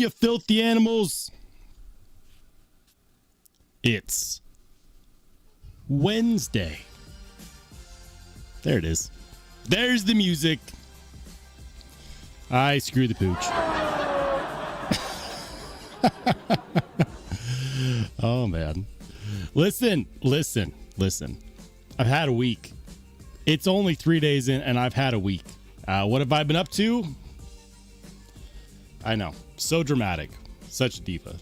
you filthy animals. It's Wednesday. There it is. There's the music. I screw the pooch. Oh, man. Listen. I've had a week. It's only 3 days in, and I've had a week. What have I been up to? I know. So dramatic. Such a diva.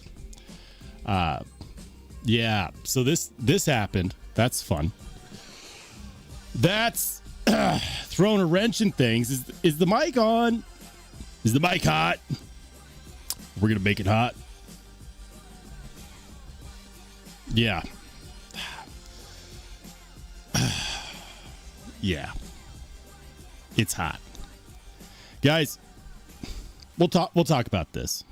Yeah. So this happened. That's fun. That's throwing a wrench in things. Is the mic on? Is the mic hot? We're going to make it hot. Yeah. Yeah. It's hot. Guys, we'll talk about this.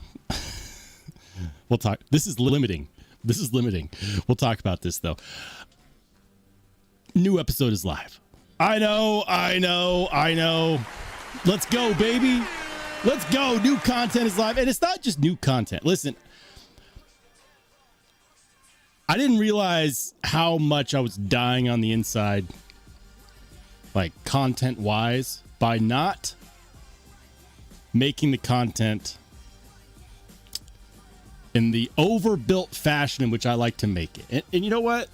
We'll talk. This is limiting. We'll talk about this though. New episode is live. I know. Let's go, baby. Let's go. New content is live. And it's not just new content. Listen, I didn't realize how much I was dying on the inside, like content wise, by not making the content in the overbuilt fashion in which I like to make it. And you know what?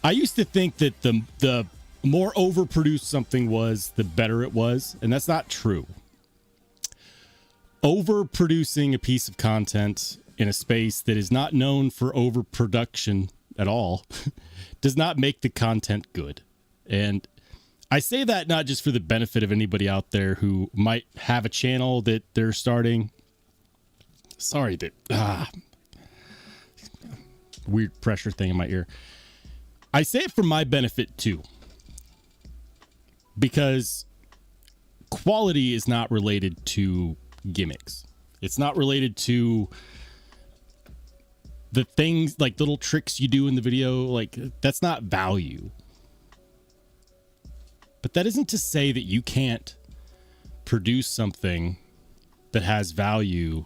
I used to think that the more overproduced something was, the better it was. And that's not true. Overproducing a piece of content in a space that is not known for overproduction at all does not make the content good. And I say that not just for the benefit of anybody out there who might have a channel that they're starting. Sorry, that weird pressure thing in my ear. I say it for my benefit too, because quality is not related to gimmicks. It's not related to the things like little tricks you do in the video. Like, that's not value. But that isn't to say that you can't produce something that has value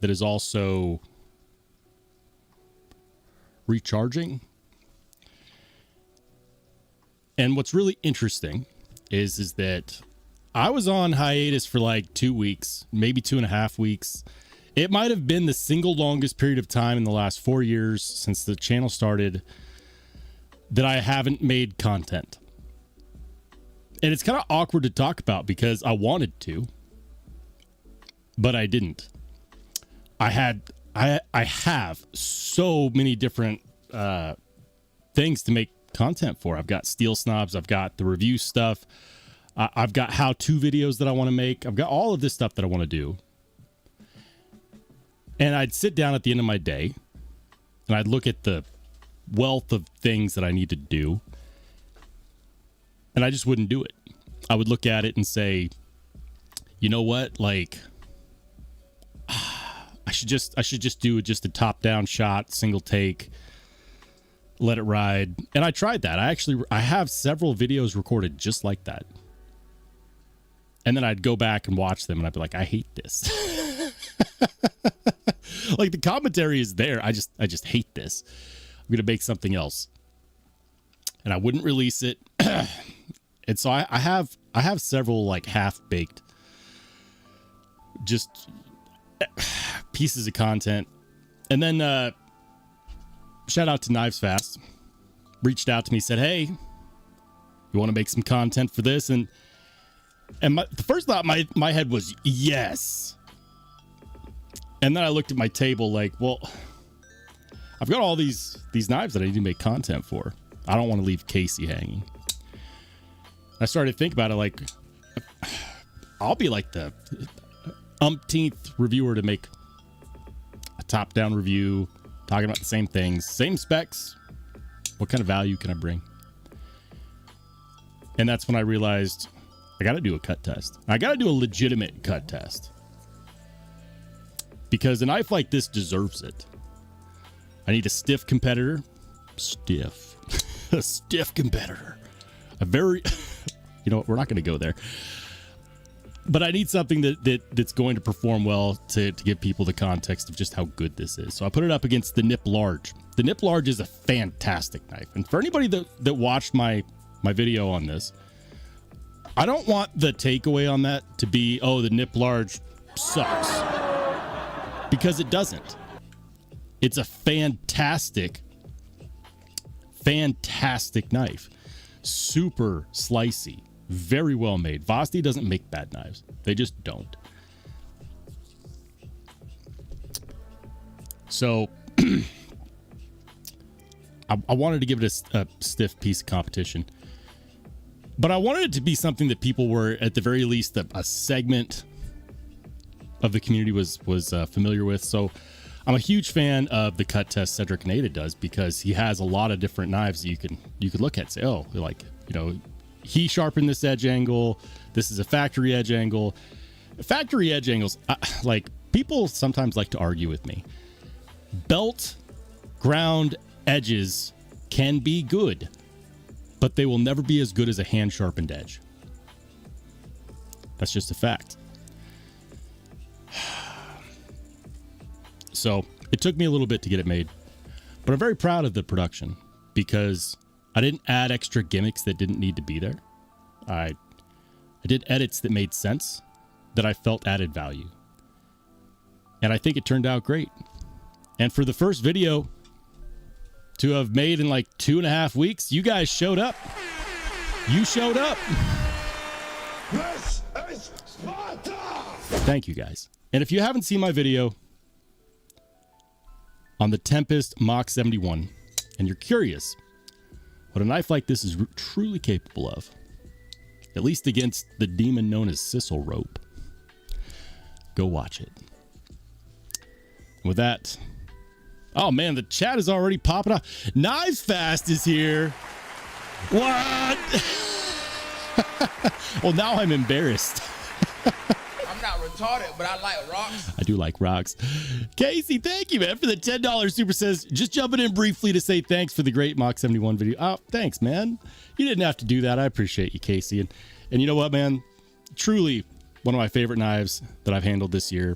that is also recharging. And what's really interesting is that I was on hiatus for like 2 weeks, maybe 2.5 weeks. It might have been the single longest period of time in the last 4 years since the channel started that I haven't made content. And it's kind of awkward to talk about because I wanted to, but I didn't. I have so many different things to make content for. I've got Steel Snobs. I've got the review stuff. I've got how-to videos that I want to make. I've got all of this stuff that I want to do. And I'd sit down at the end of my day and I'd look at the wealth of things that I need to do. And I just wouldn't do it. I would look at it and say, you know what? Like, I should just do just a top-down shot, single take, let it ride. And I tried that. I have several videos recorded just like that. And then I'd go back and watch them and I'd be like, I hate this. Like, the commentary is there. I just hate this. I'm going to make something else. And I wouldn't release it. And so I have several like half-baked just pieces of content. And then shout out to Knives Fast. Reached out to me, said, hey, you want to make some content for this? And the first thought in my head was yes. And then I looked at my table like, well, I've got all these knives that I need to make content for. I don't want to leave Casey hanging. I started to think about it like, I'll be like the umpteenth reviewer to make a top-down review, talking about the same things, same specs. What kind of value can I bring? And that's when I realized I got to do a cut test. I got to do a legitimate cut test. Because a knife like this deserves it. I need a stiff competitor. Stiff. A stiff competitor. A very... You know what? We're not going to go there. but I need something that's going to perform well to give people the context of just how good this is. So I put it up against the Nip Large. The Nip Large is a fantastic knife. And for anybody that watched my video on this, I don't want the takeaway on that to be, oh, the Nip Large sucks. Because it doesn't. It's a fantastic knife. Super slicey. Very well made. Vosti doesn't make bad knives. They just don't. So I wanted to give it a stiff piece of competition. But I wanted it to be something that people were, at the very least, a segment of the community was familiar with. So I'm a huge fan of the cut test Cedric Caneda does, because he has a lot of different knives that you could look at and say, oh, like, you know, he sharpened this edge angle. This is a factory edge angle. Factory edge angles, like, people sometimes like to argue with me. Belt ground edges can be good, but they will never be as good as a hand sharpened edge. That's just a fact. So it took me a little bit to get it made, but I'm very proud of the production because I didn't add extra gimmicks that didn't need to be there. I did edits that made sense, that I felt added value. And I think it turned out great. And for the first video to have made in like 2.5 weeks, you guys showed up. You showed up. This is Sparta! Thank you guys. And if you haven't seen my video on the Tempest Mach 71, and you're curious what a knife like this is truly capable of, at least against the demon known as Sissel Rope, go watch it. With that, oh man, the chat is already popping up. Knives Fast is here. What? Well, now I'm embarrassed. I'm not retarded, but I like rocks. I do like rocks. Casey, thank you, man, for the $10 super says. Just jumping in briefly to say thanks for the great Mach 71 video. Oh, thanks, man. You didn't have to do that. I appreciate you, Casey. And you know what, man? Truly one of my favorite knives that I've handled this year.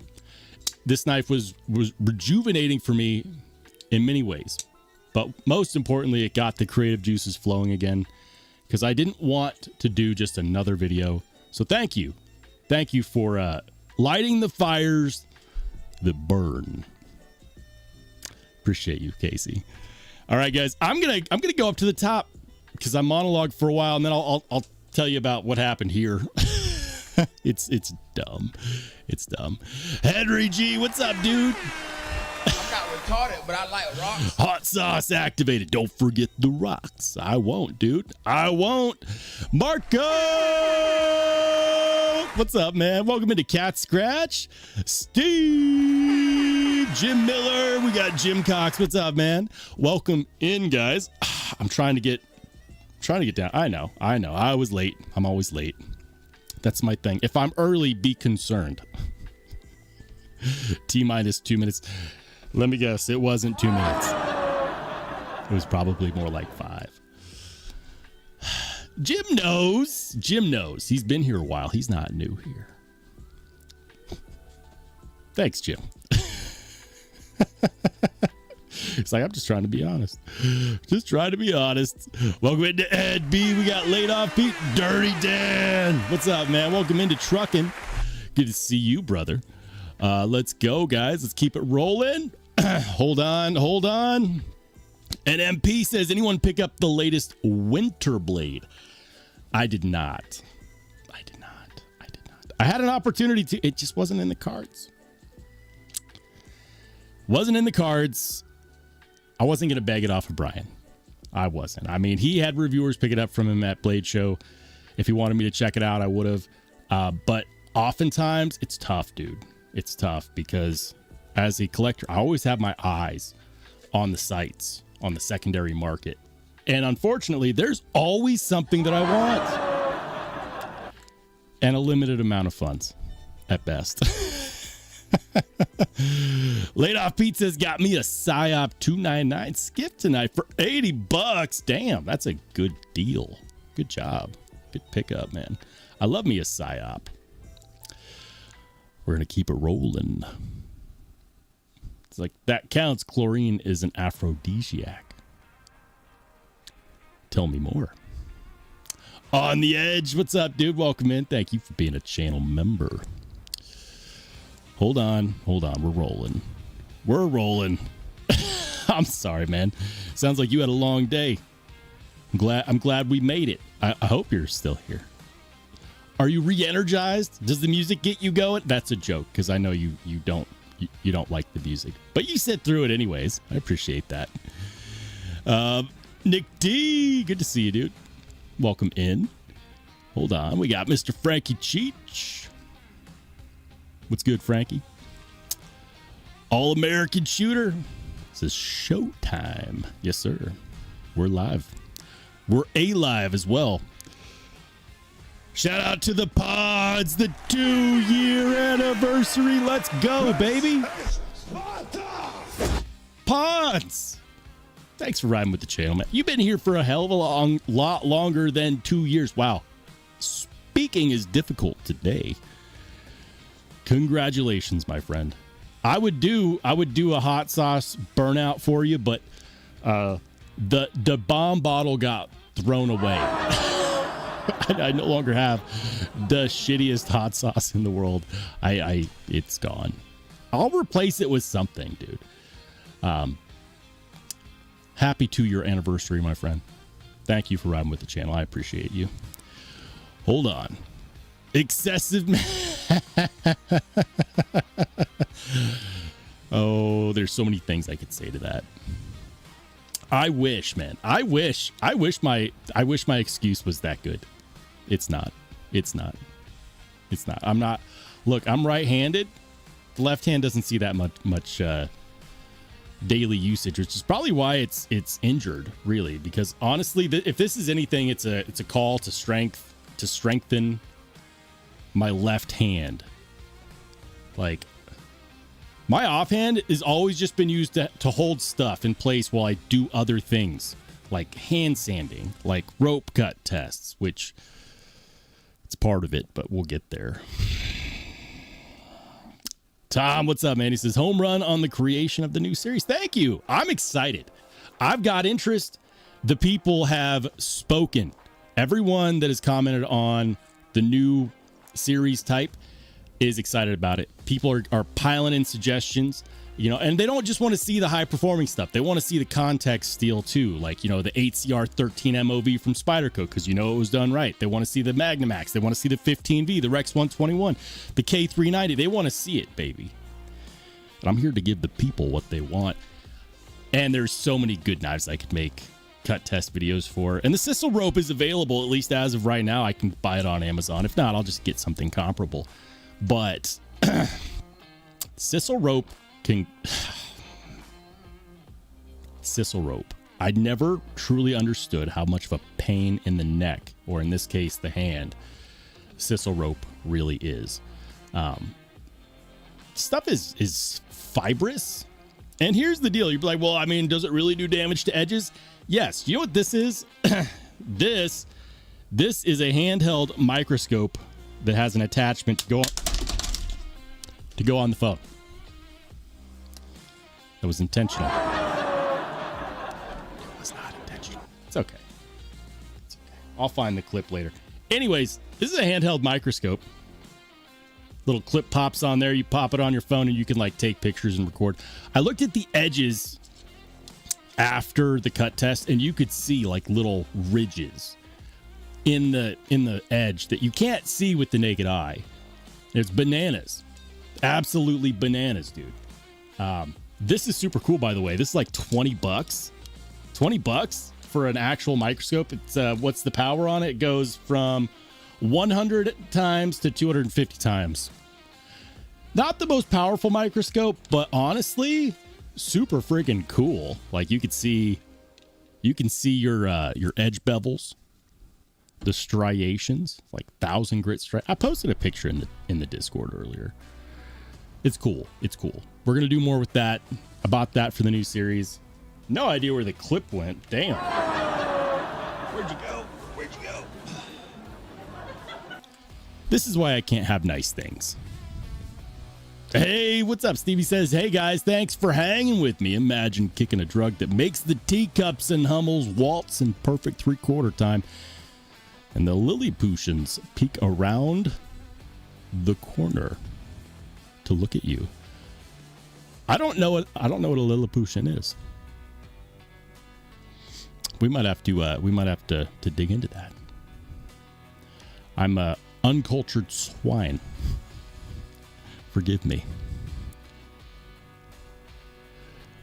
This knife was rejuvenating for me in many ways. But most importantly, it got the creative juices flowing again, because I didn't want to do just another video. So thank you. Thank you for lighting the fires that burn. Appreciate you, Casey. All right, guys, I'm gonna go up to the top because I monologued for a while, and then I'll tell you about what happened here. It's dumb. It's dumb. Henry G, what's up, dude? I'm not retarded, but I like rocks. Hot sauce activated. Don't forget the rocks. I won't, dude. I won't. Marco! What's up, man? Welcome into Cat Scratch. Steve! Jim Miller. We got Jim Cox. What's up, man? Welcome in, guys. I'm trying to get down. I know. I was late. I'm always late. That's my thing. If I'm early, be concerned. T-minus 2 minutes. Let me guess. It wasn't 2 minutes. It was probably more like 5. Jim knows. Jim knows. He's been here a while. He's not new here. Thanks, Jim. It's like, I'm just trying to be honest. Just trying to be honest. Welcome into Ed B. We got laid off Pete. Dirty Dan. What's up, man? Welcome into Truckin'. Good to see you, brother. Let's go, guys. Let's keep it rolling. Hold on. And MP says, anyone pick up the latest Winter Blade? I did not. I had an opportunity to. It just wasn't in the cards. Wasn't in the cards. I wasn't going to beg it off of Brian. I wasn't. I mean, he had reviewers pick it up from him at Blade Show. If he wanted me to check it out, I would have. But oftentimes, it's tough, dude. It's tough because as a collector, I always have my eyes on the sites, on the secondary market. And unfortunately, there's always something that I want. And a limited amount of funds, at best. Laid off Pizza's got me a PSYOP 299 skip tonight for $80. Damn, that's a good deal. Good job. Good pickup, man. I love me a PSYOP. We're going to keep it rolling. It's like, that counts. Chlorine is an aphrodisiac. Tell me more. On the Edge, what's up, dude? Welcome in. Thank you for being a channel member. Hold on. We're rolling. I'm sorry, man. Sounds like you had a long day. I'm glad we made it. I hope you're still here. Are you re-energized? Does the music get you going? That's a joke, because I know you don't like the music, but you sit through it anyways. I appreciate that. Nick D, good to see you, dude. Welcome in. Hold on, we got Mr. Frankie Cheech. What's good, Frankie? All-American Shooter. This is showtime. Yes, sir. We're live. We're alive as well. Shout out to the pods, the 2-year anniversary. Let's go, baby. Pods. Thanks for riding with the channel, man. You've been here for a hell of a lot longer than 2 years. Wow. Speaking is difficult today. Congratulations, my friend. I would do a hot sauce burnout for you, but the bomb bottle got thrown away. I no longer have the shittiest hot sauce in the world. It's gone. I'll replace it with something, dude. Happy 2-year anniversary, my friend. Thank you for riding with the channel. I appreciate you. Hold on. Excessive. Oh, there's so many things I could say to that. I wish, man. I wish my excuse was that good. It's not. I'm not. Look, I'm right-handed. The left hand doesn't see that much daily usage, which is probably why it's injured, really. Because honestly, if this is anything, it's a call to strengthen my left hand. Like, my offhand has always just been used to hold stuff in place while I do other things, like hand sanding, like rope cut tests, which it's part of it, but we'll get there. Tom, what's up, man? He says, home run on the creation of the new series. Thank you. I'm excited. I've got interest. The people have spoken. Everyone that has commented on the new series type is excited about it. People are piling in suggestions, and they don't just want to see the high performing stuff. They want to see the context steel too, like, the 8CR13 MOV from Spyderco, because it was done right. They want to see the Magnamax. They want to see the 15V, the Rex 121, the K390. They want to see it, baby. And I'm here to give the people what they want. And there's so many good knives I could make cut test videos for. And the Sissel rope is available, at least as of right now. I can buy it on Amazon. If not, I'll just get something comparable. But Sissel rope can... Sissel rope. I never truly understood how much of a pain in the neck, or in this case, the hand, Sissel rope really is. Stuff is fibrous. And here's the deal. You'd be like, well, does it really do damage to edges? Yes. You know what this is? This is a handheld microscope that has an attachment to go on the phone. That was intentional. It was not intentional. It's okay. I'll find the clip later. Anyways, this is a handheld microscope. Little clip pops on there. You pop it on your phone and you can take pictures and record. I looked at the edges after the cut test, and you could see little ridges in the edge that you can't see with the naked eye. It's bananas. Absolutely bananas, dude. This is super cool, by the way. This is like $20. $20 for an actual microscope. It's what's the power on it? It goes from 100 times to 250 times. Not the most powerful microscope, but honestly, super freaking cool. You can see your edge bevels, the striations, 1,000 grit striations. I posted a picture in the Discord earlier. It's cool. It's cool. We're gonna do more with that, about that for the new series. No idea where the clip went. Damn. Where'd you go? This is why I can't have nice things. Hey, what's up? Stevie says, hey guys, thanks for hanging with me. Imagine kicking a drug that makes the teacups and Hummels waltz in perfect 3/4 time. And the Lilliputians peek around the corner to look at you. I don't know what a Lilliputian is. We might have to dig into that. I'm a uncultured swine. Forgive me.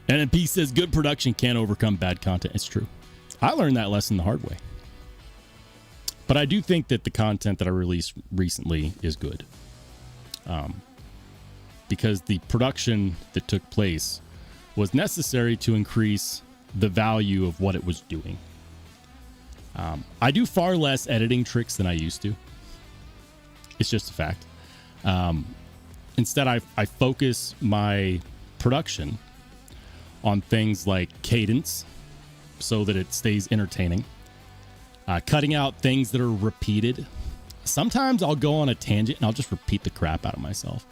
NMP says good production can't overcome bad content. It's true. I learned that lesson the hard way. But I do think that the content that I released recently is good. Because the production that took place was necessary to increase the value of what it was doing. I do far less editing tricks than I used to. It's just a fact. Instead, I focus my production on things like cadence so that it stays entertaining. Cutting out things that are repeated. Sometimes I'll go on a tangent and I'll just repeat the crap out of myself.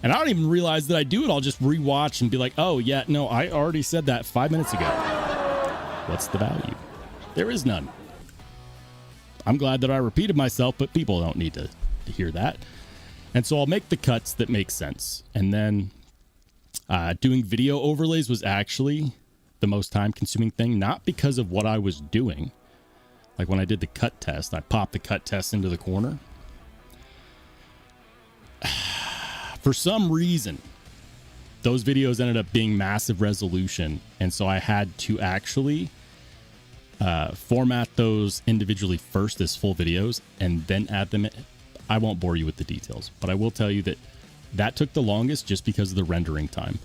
And I don't even realize that I do it. I'll just rewatch and be like, oh, yeah, no, I already said that 5 minutes ago. What's the value? There is none. I'm glad that I repeated myself, but people don't need to hear that. And so I'll make the cuts that make sense. And then doing video overlays was actually the most time-consuming thing, not because of what I was doing. Like when I did the cut test, I popped the cut test into the corner. For some reason, those videos ended up being massive resolution. And so I had to actually format those individually first as full videos and then add them in. I won't bore you with the details, but I will tell you that that took the longest just because of the rendering time.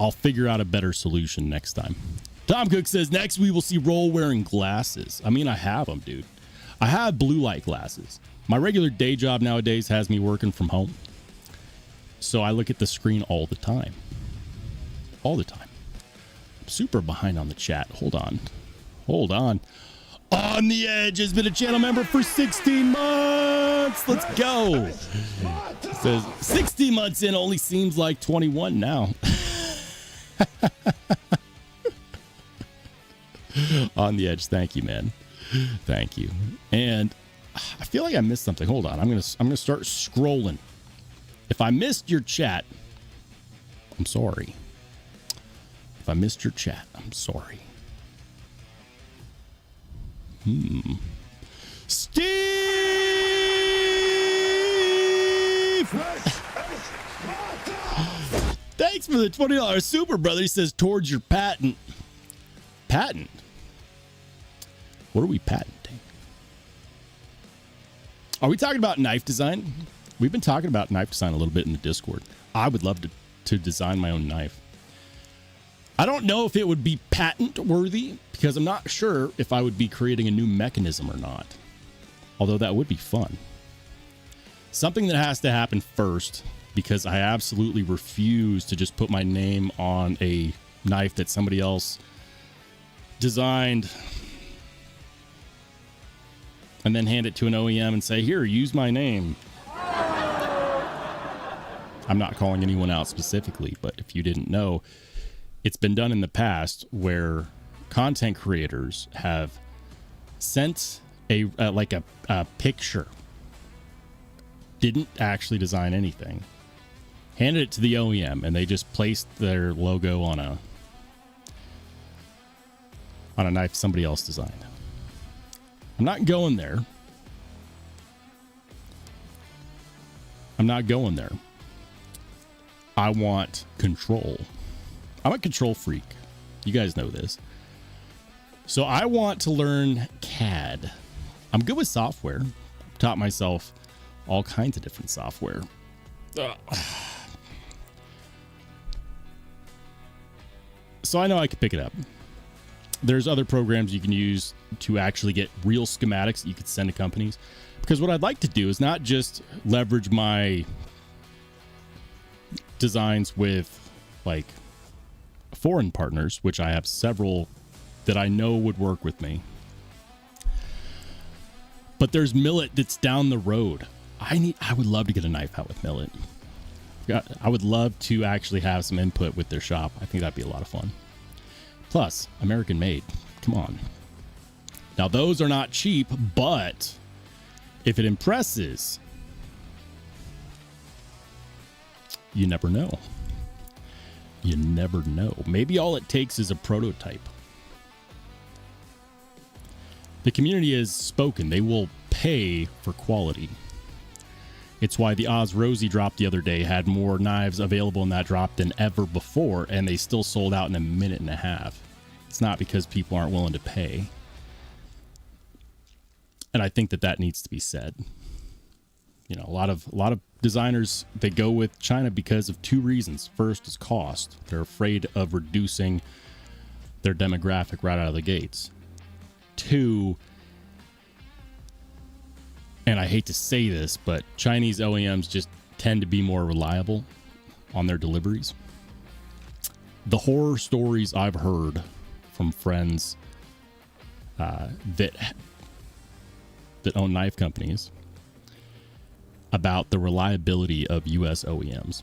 I'll figure out a better solution next time. Tom Cook says, next we will see Roll wearing glasses. I mean, I have them, dude. I have blue light glasses. My regular day job nowadays has me working from home. So I look at the screen all the time. All the time. I'm super behind on the chat. Hold on. On the Edge has been a channel member for 16 months. Let's go. It says 16 months in only seems like 21 now. On the Edge, thank you, man. Thank you. And I feel like I missed something. Hold on. I'm gonna start scrolling. If I missed your chat, I'm sorry. If I missed your chat, I'm sorry. Steve! Thanks for the $20 super, brother. He says, towards your patent. Patent? What are we patenting? Are we talking about knife design? We've been talking about knife design a little bit in the Discord. I would love to design my own knife. I don't know if it would be patent worthy because I'm not sure if I would be creating a new mechanism or not. Although that would be fun. Something that has to happen first, because I absolutely refuse to just put my name on a knife that somebody else designed and then hand it to an OEM and say, here, use my name. I'm not calling anyone out specifically, but if you didn't know, it's been done in the past where content creators have sent a picture, didn't actually design anything, handed it to the OEM, and they just placed their logo on a knife somebody else designed. I'm not going there. I want control. I'm a control freak. You guys know this. So I want to learn CAD. I'm good with software. I've taught myself all kinds of different software. So I know I can pick it up. There's other programs you can use to actually get real schematics that you could send to companies. Because what I'd like to do is not just leverage my designs with like foreign partners, which I have several that I know would work with me. But there's Millet that's down the road. I would love to get a knife out with Millet. I would love to actually have some input with their shop. I think that'd be a lot of fun. Plus, American made. Come on. Now, those are not cheap, but if it impresses, you never know. You never know. Maybe all it takes is a prototype. The community has spoken. They will pay for quality. It's why the Oz Rosie drop the other day had more knives available in that drop than ever before, and they still sold out in a minute and a half. It's not because people aren't willing to pay. And I think that needs to be said. You know, a lot of designers, they go with China because of two reasons. First is cost. They're afraid of reducing their demographic right out of the gates. Two, and I hate to say this, but Chinese OEMs just tend to be more reliable on their deliveries. The horror stories I've heard from friends that own knife companies about the reliability of U.S. OEMs.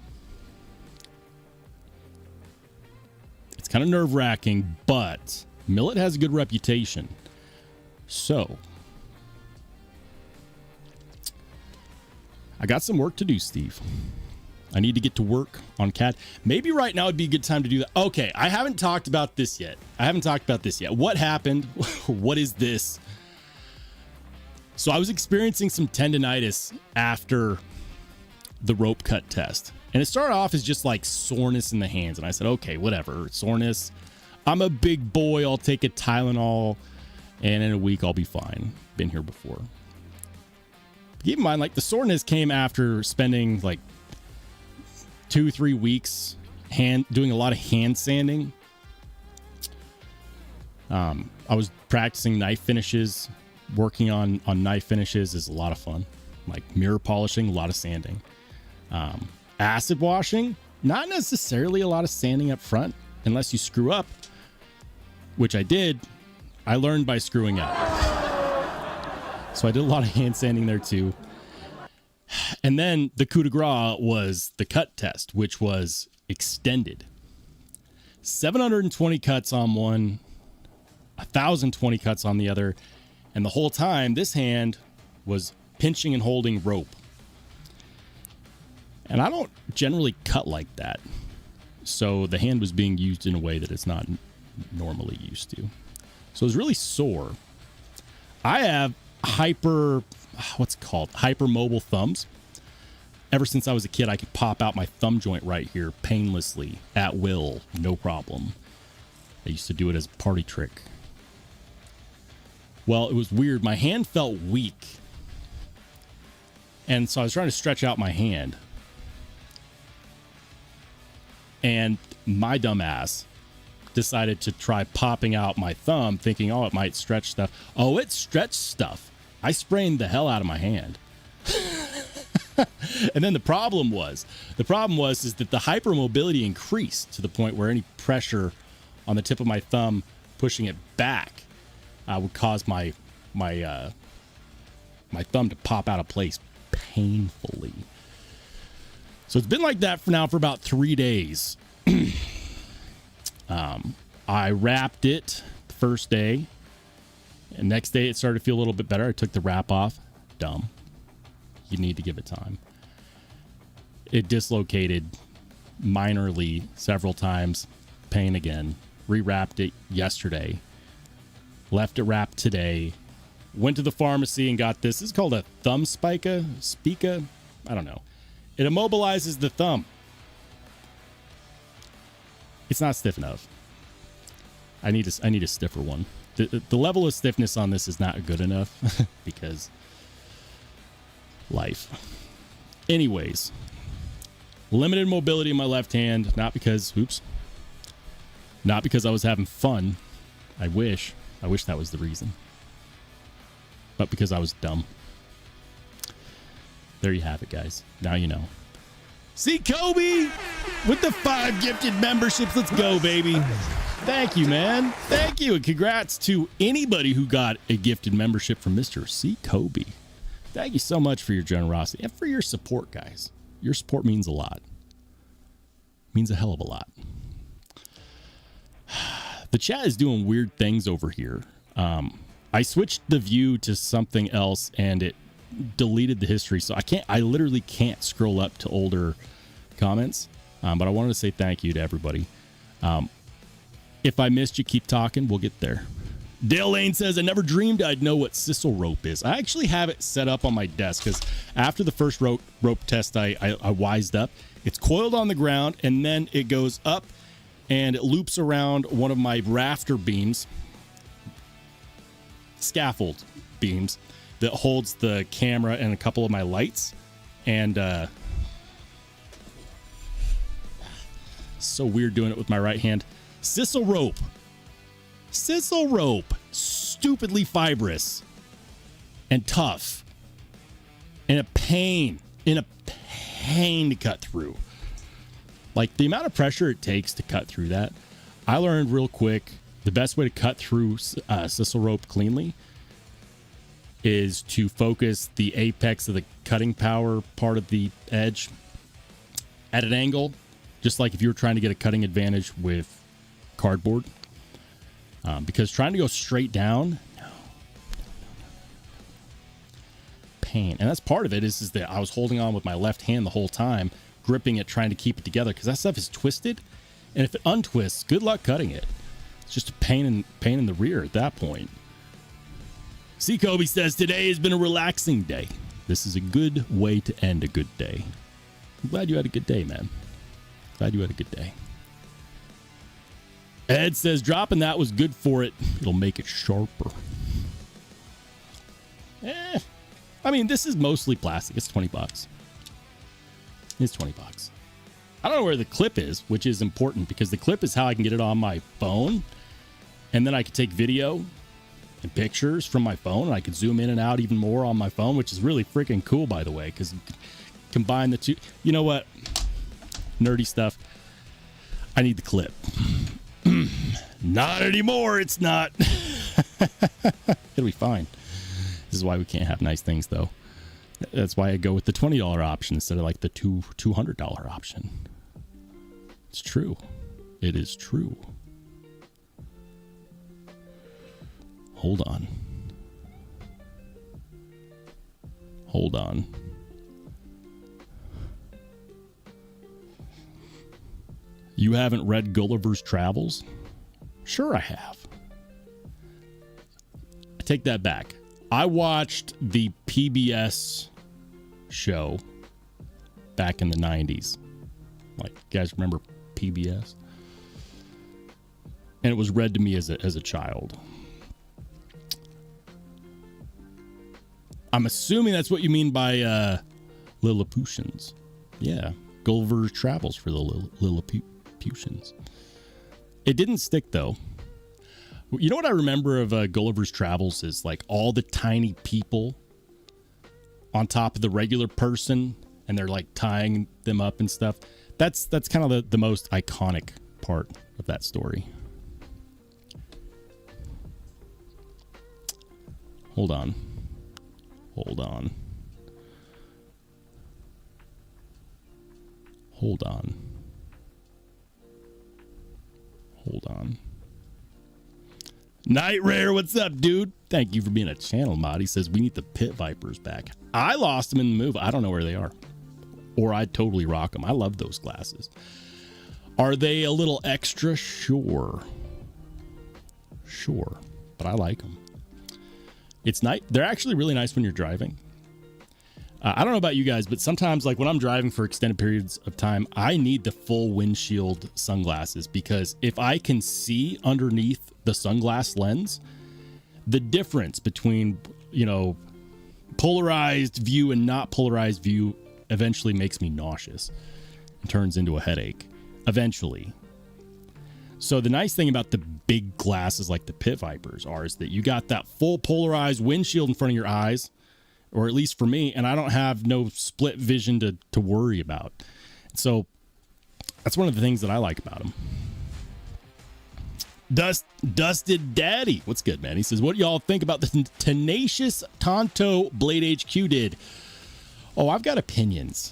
It's kind of nerve-wracking, but Millet has a good reputation. So, I got some work to do, Steve. I need to get to work on CAD. Maybe right now would be a good time to do that. Okay, I haven't talked about this yet. What happened? What is this? So I was experiencing some tendonitis after the rope cut test. And it started off as just like soreness in the hands. And I said, okay, whatever, soreness. I'm a big boy. I'll take a Tylenol. And in a week, I'll be fine. Been here before. Keep in mind, like, the soreness came after spending like 2-3 weeks doing a lot of hand sanding. I was practicing knife finishes. Working on knife finishes is a lot of fun. Like mirror polishing, a lot of sanding. Acid washing, not necessarily a lot of sanding up front unless you screw up, which I did. I learned by screwing up. So I did a lot of hand sanding there too. And then the coup de grace was the cut test, which was extended. 720 cuts on one, 1,020 cuts on the other. And the whole time, this hand was pinching and holding rope. And I don't generally cut like that. So the hand was being used in a way that it's not normally used to. So it was really sore. I have hypermobile thumbs. Ever since I was a kid, I could pop out my thumb joint right here painlessly, at will, no problem. I used to do it as a party trick. Well, it was weird. My hand felt weak. And so I was trying to stretch out my hand. And my dumb ass decided to try popping out my thumb, thinking, oh, it might stretch stuff. Oh, it stretched stuff. I sprained the hell out of my hand. And then the problem was that the hypermobility increased to the point where any pressure on the tip of my thumb pushing it back would cause my thumb to pop out of place painfully. So it's been like that for about 3 days. I wrapped it the first day, and next day it started to feel a little bit better. I took the wrap off. Dumb. You need to give it time. It dislocated minorly several times. Pain again. Rewrapped it yesterday. Left it wrapped today. Went to the pharmacy and got this. This is called a thumb spica. I don't know. It immobilizes the thumb. It's not stiff enough. I need a stiffer one. The level of stiffness on this is not good enough because life. Anyways, limited mobility in my left hand, not because I was having fun. I wish that was the reason. But because I was dumb. There you have it, guys. Now you know. See Kobe with the 5 gifted memberships. Let's go, baby. Thank you, man. Thank you. And congrats to anybody who got a gifted membership from Mr. C. Kobe. Thank you so much for your generosity and for your support, guys. Your support means a lot. Means a hell of a lot. The chat is doing weird things over here. I switched the view to something else and it deleted the history. So I literally can't scroll up to older comments. But I wanted to say thank you to everybody. If I missed you, keep talking. We'll get there. Dale Lane says, I never dreamed I'd know what sisal rope is. I actually have it set up on my desk because after the first rope test, I wised up. It's coiled on the ground and then it goes up and it loops around one of my rafter beams, scaffold beams, that holds the camera and a couple of my lights. And so weird doing it with my right hand. Sisal rope. Sisal rope. Stupidly fibrous and tough. And a pain. To cut through. Like the amount of pressure it takes to cut through that. I learned real quick the best way to cut through sisal rope cleanly is to focus the apex of the cutting power part of the edge at an angle, just like if you were trying to get a cutting advantage with cardboard. Because trying to go straight down, pain. And that's part of it is that I was holding on with my left hand the whole time, gripping it, trying to keep it together because that stuff is twisted. And if it untwists, good luck cutting it. It's just a pain in the rear at that point. C. Kobe says, today has been a relaxing day. This is a good way to end a good day. I'm glad you had a good day, man. Glad you had a good day. Ed says, dropping that was good for it. It'll make it sharper. I mean, this is mostly plastic. It's $20. It's $20. I don't know where the clip is, which is important because the clip is how I can get it on my phone. And then I can take video and pictures from my phone. And I can zoom in and out even more on my phone, which is really freaking cool, by the way, because you combine the two. You know what? Nerdy stuff. I need the clip. Not anymore. It's not. It'll be fine. This is why we can't have nice things, though. That's why I go with the $20 option instead of like the $200 option. It's true. It is true. Hold on. Hold on. You haven't read Gulliver's Travels? Sure I have. I take that back. I watched the PBS show back in the 90s. Like, you guys remember PBS? And it was read to me as a child. I'm assuming that's what you mean by Lilliputians. Yeah, Gulliver's Travels for the Lilliputians. It didn't stick, though. You know what I remember of Gulliver's Travels is like all the tiny people on top of the regular person, and they're like tying them up and stuff. That's kind of the most iconic part of that story. Hold on. Hold on. Hold on. Hold on. Night Rare, what's up, dude? Thank you for being a channel mod. He says we need the Pit Vipers back. I lost them in the move. I don't know where they are. Or I'd totally rock them. I love those glasses. Are they a little extra? Sure. Sure. But I like them. It's nice. They're actually really nice when you're driving. I don't know about you guys, but sometimes, like when I'm driving for extended periods of time, I need the full windshield sunglasses because if I can see underneath the sunglass lens, the difference between, you know, polarized view and not polarized view eventually makes me nauseous and turns into a headache eventually. So the nice thing about the big glasses like the Pit Vipers is that you got that full polarized windshield in front of your eyes, or at least for me, and I don't have no split vision to worry about. So that's one of the things that I like about them. Dusted Daddy, what's good, man? He says, what do y'all think about the tenacious Tonto Blade HQ did? Oh, I've got opinions.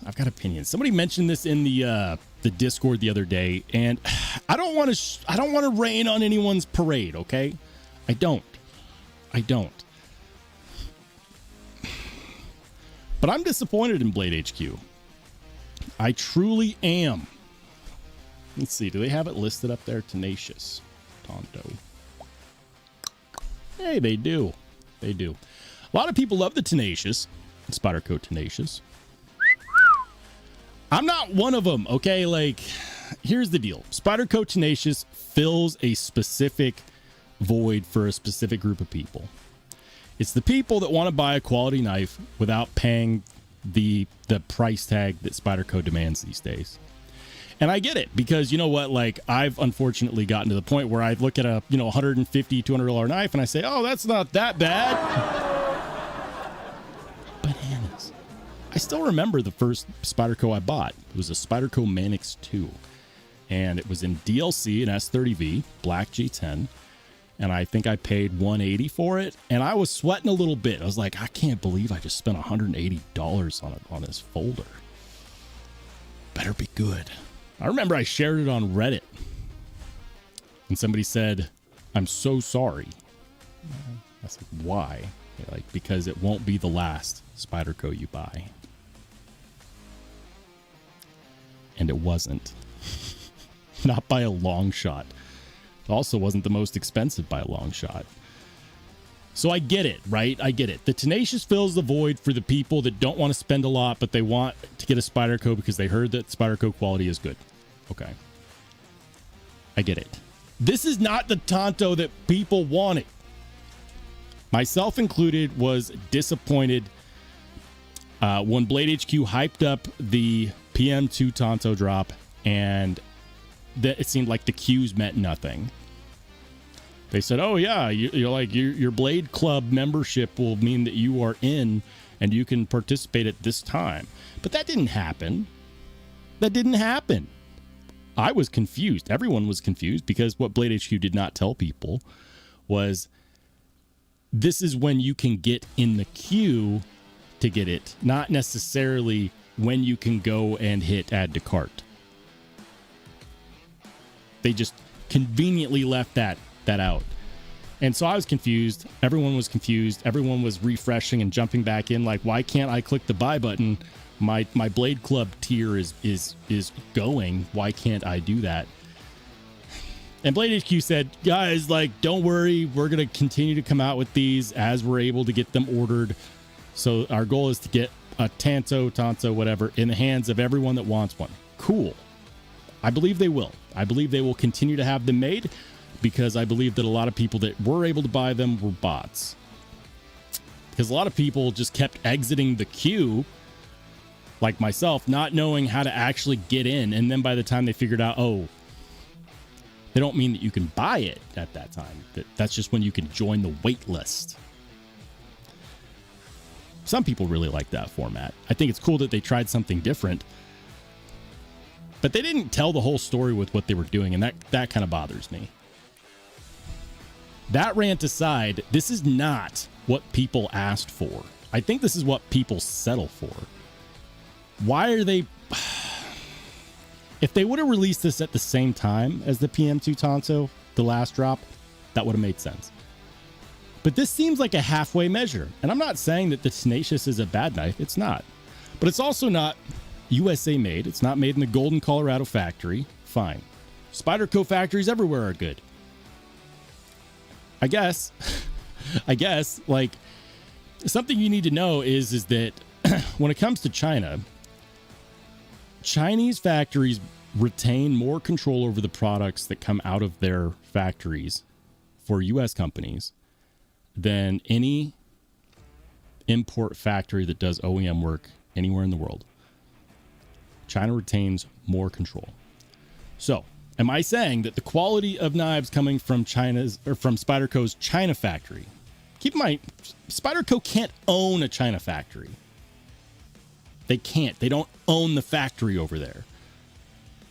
Somebody mentioned this in the Discord the other day, and I don't want to rain on anyone's parade, okay? I don't. But I'm disappointed in Blade HQ. I truly am. Let's see. Do they have it listed up there? Tenacious. Tonto. Hey, they do. A lot of people love the Tenacious. Spyderco Tenacious. I'm not one of them, okay? Like, here's the deal. Spyderco Tenacious fills a specific void for a specific group of people. It's the people that want to buy a quality knife without paying the price tag that Spyderco demands these days. And I get it, because you know what? Like, I've unfortunately gotten to the point where I look at a, $150, $200 knife and I say, oh, that's not that bad. Bananas. I still remember the first Spyderco I bought. It was a Spyderco Manix 2. And it was in DLC, an S30V, black G10. And I think I paid $180 for it. And I was sweating a little bit. I was like, I can't believe I just spent $180 on this folder. Better be good. I remember I shared it on Reddit. And somebody said, I'm so sorry. I said, why? They're like, because it won't be the last Spyderco you buy. And it wasn't. Not by a long shot. It also wasn't the most expensive by a long shot. So I get it, right? I get it. The Tenacious fills the void for the people that don't want to spend a lot, but they want to get a Spyderco because they heard that Spyderco quality is good. Okay. I get it. This is not the Tonto that people wanted. Myself included was disappointed when Blade HQ hyped up the PM2 Tonto drop, and that it seemed like the queues meant nothing. They said, oh yeah, you're like your Blade Club membership will mean that you are in and you can participate at this time. But that didn't happen. I was confused. Everyone was confused, because what Blade HQ did not tell people was this is when you can get in the queue to get it, not necessarily when you can go and hit add to cart. They just conveniently left that out. And so I was confused. Everyone was confused. Everyone was refreshing and jumping back in like, why can't I click the buy button? My Blade Club tier is going. Why can't I do that? And Blade HQ said, guys, like, don't worry. We're going to continue to come out with these as we're able to get them ordered. So our goal is to get a Tonto, whatever, in the hands of everyone that wants one. Cool. I believe they will. I believe they will continue to have them made, because I believe that a lot of people that were able to buy them were bots. Because a lot of people just kept exiting the queue, like myself, not knowing how to actually get in. And then by the time they figured out, oh, they don't mean that you can buy it at that time. That's just when you can join the wait list. Some people really like that format. I think it's cool that they tried something different. But they didn't tell the whole story with what they were doing, and that kind of bothers me. That rant aside, this is not what people asked for. I think this is what people settle for. Why are they... If they would have released this at the same time as the PM2 Tonto, the last drop, that would have made sense. But this seems like a halfway measure. And I'm not saying that the Tenacious is a bad knife. It's not. But it's also not USA made. It's not made in the Golden, Colorado factory. Fine. Spyderco factories everywhere are good. I guess, like, something you need to know is that when it comes to China, Chinese factories retain more control over the products that come out of their factories for US companies than any import factory that does OEM work anywhere in the world. China retains more control. So, am I saying that the quality of knives coming from China's or from Spyderco's China factory? Keep in mind, Spyderco can't own a China factory. They can't. They don't own the factory over there.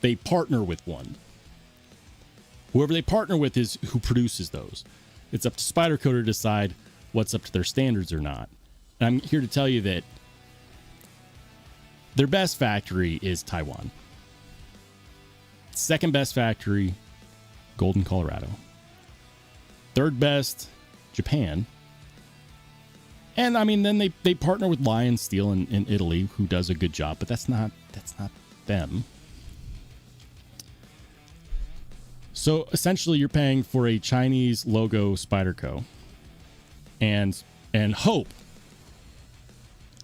They partner with one. Whoever they partner with is who produces those. It's up to Spyderco to decide what's up to their standards or not. And I'm here to tell you that Their best factory is Taiwan. Second best factory, Golden, Colorado. Third best, Japan. And I mean, then they partner with Lion Steel in Italy, who does a good job, but that's not them. So essentially, you're paying for a Chinese logo Spyderco, and hope,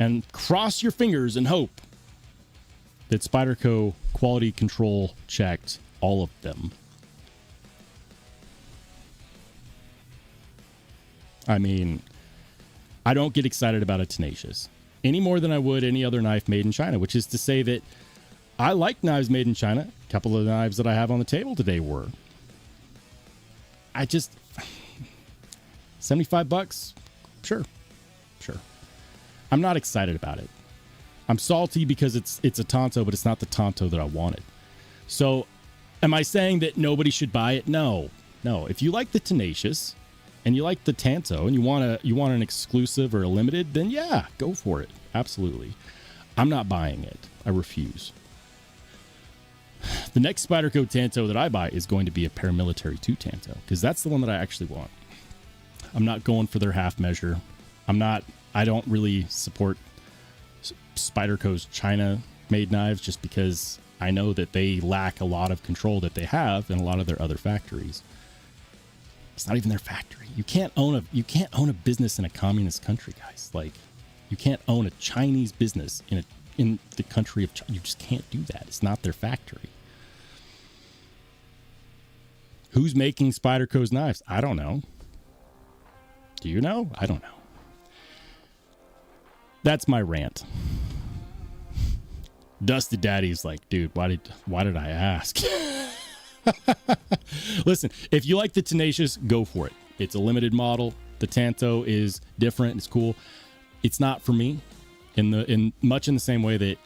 and cross your fingers and hope that Spyderco quality control checked all of them. I mean, I don't get excited about a Tenacious any more than I would any other knife made in China, which is to say that I like knives made in China. A couple of the knives that I have on the table today were. I just, $75, sure. I'm not excited about it. I'm salty because it's a Tonto, but it's not the Tonto that I wanted. So, am I saying that nobody should buy it? No. If you like the Tenacious and you like the Tanto and you want an exclusive or a limited, then yeah, go for it. Absolutely. I'm not buying it. I refuse. The next Spyderco Tanto that I buy is going to be a paramilitary 2 Tanto, because that's the one that I actually want. I'm not going for their half measure. I don't really support Spyderco's China-made knives just because I know that they lack a lot of control that they have in a lot of their other factories. It's not even their factory. You can't own a business in a communist country, guys. Like, you can't own a Chinese business in the country of China. You just can't do that. It's not their factory. Who's making Spyderco's knives? I don't know. Do you know? I don't know. That's my rant. Dusty Daddy's like, dude, why did I ask? Listen, if you like the Tenacious, go for it. It's a limited model. The Tanto is different. It's cool. It's not for me in much in the same way that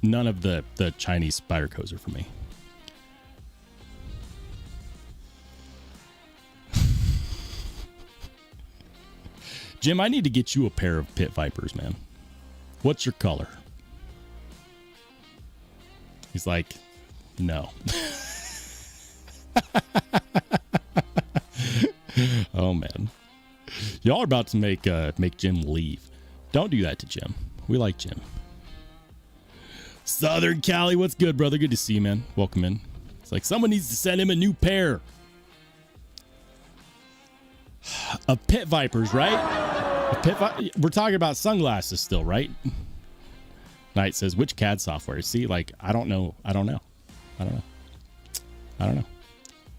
none of the Chinese Spydercos are for me. Jim, I need to get you a pair of Pit Vipers, man. What's your color? He's like, no. Oh man, y'all are about to make Jim leave. Don't do that to Jim. We like Jim. Southern Cali, what's good, brother? Good to see you, man. Welcome in. It's like someone needs to send him a new pair of Pit Vipers, right? We're talking about sunglasses still, right? Knight says, which CAD software? See, like, I don't know. I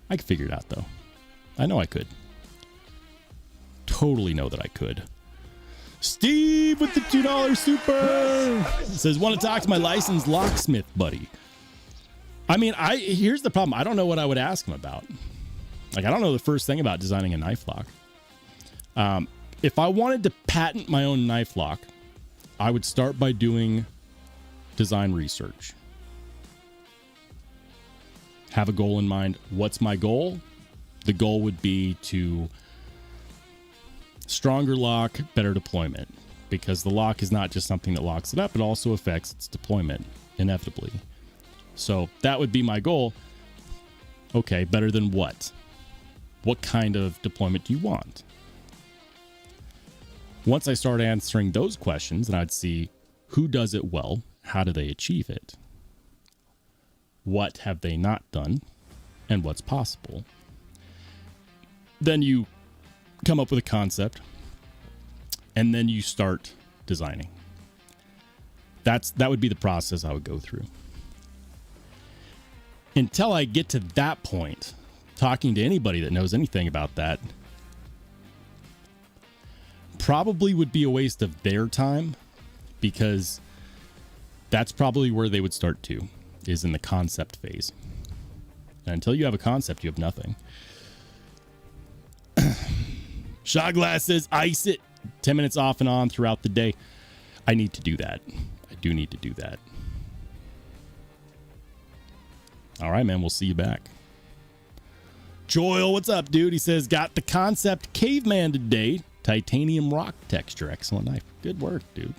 could figure it out, though. I know I could. Totally know that I could. Steve with the $2 super says, want to talk to my licensed locksmith buddy. I mean, here's the problem. I don't know what I would ask him about. Like, I don't know the first thing about designing a knife lock. If I wanted to patent my own knife lock, I would start by doing design research. Have a goal in mind. What's my goal? The goal would be to stronger lock, better deployment, because the lock is not just something that locks it up, it also affects its deployment inevitably. So that would be my goal. Okay, better than what? What kind of deployment do you want? Once I start answering those questions, then I'd see who does it well, how do they achieve it, what have they not done, and what's possible. Then you come up with a concept, and then you start designing. That would be the process I would go through. Until I get to that point, talking to anybody that knows anything about that probably would be a waste of their time, because that's probably where they would start to, is in the concept phase. And until you have a concept, you have nothing. Shot Glass says, ice it 10 minutes off and on throughout the day. I need to do that. I do need to do that. All right, man. We'll see you back. Joel, what's up, dude? He says, got the concept caveman today. Titanium rock texture. Excellent knife. Good work, dude.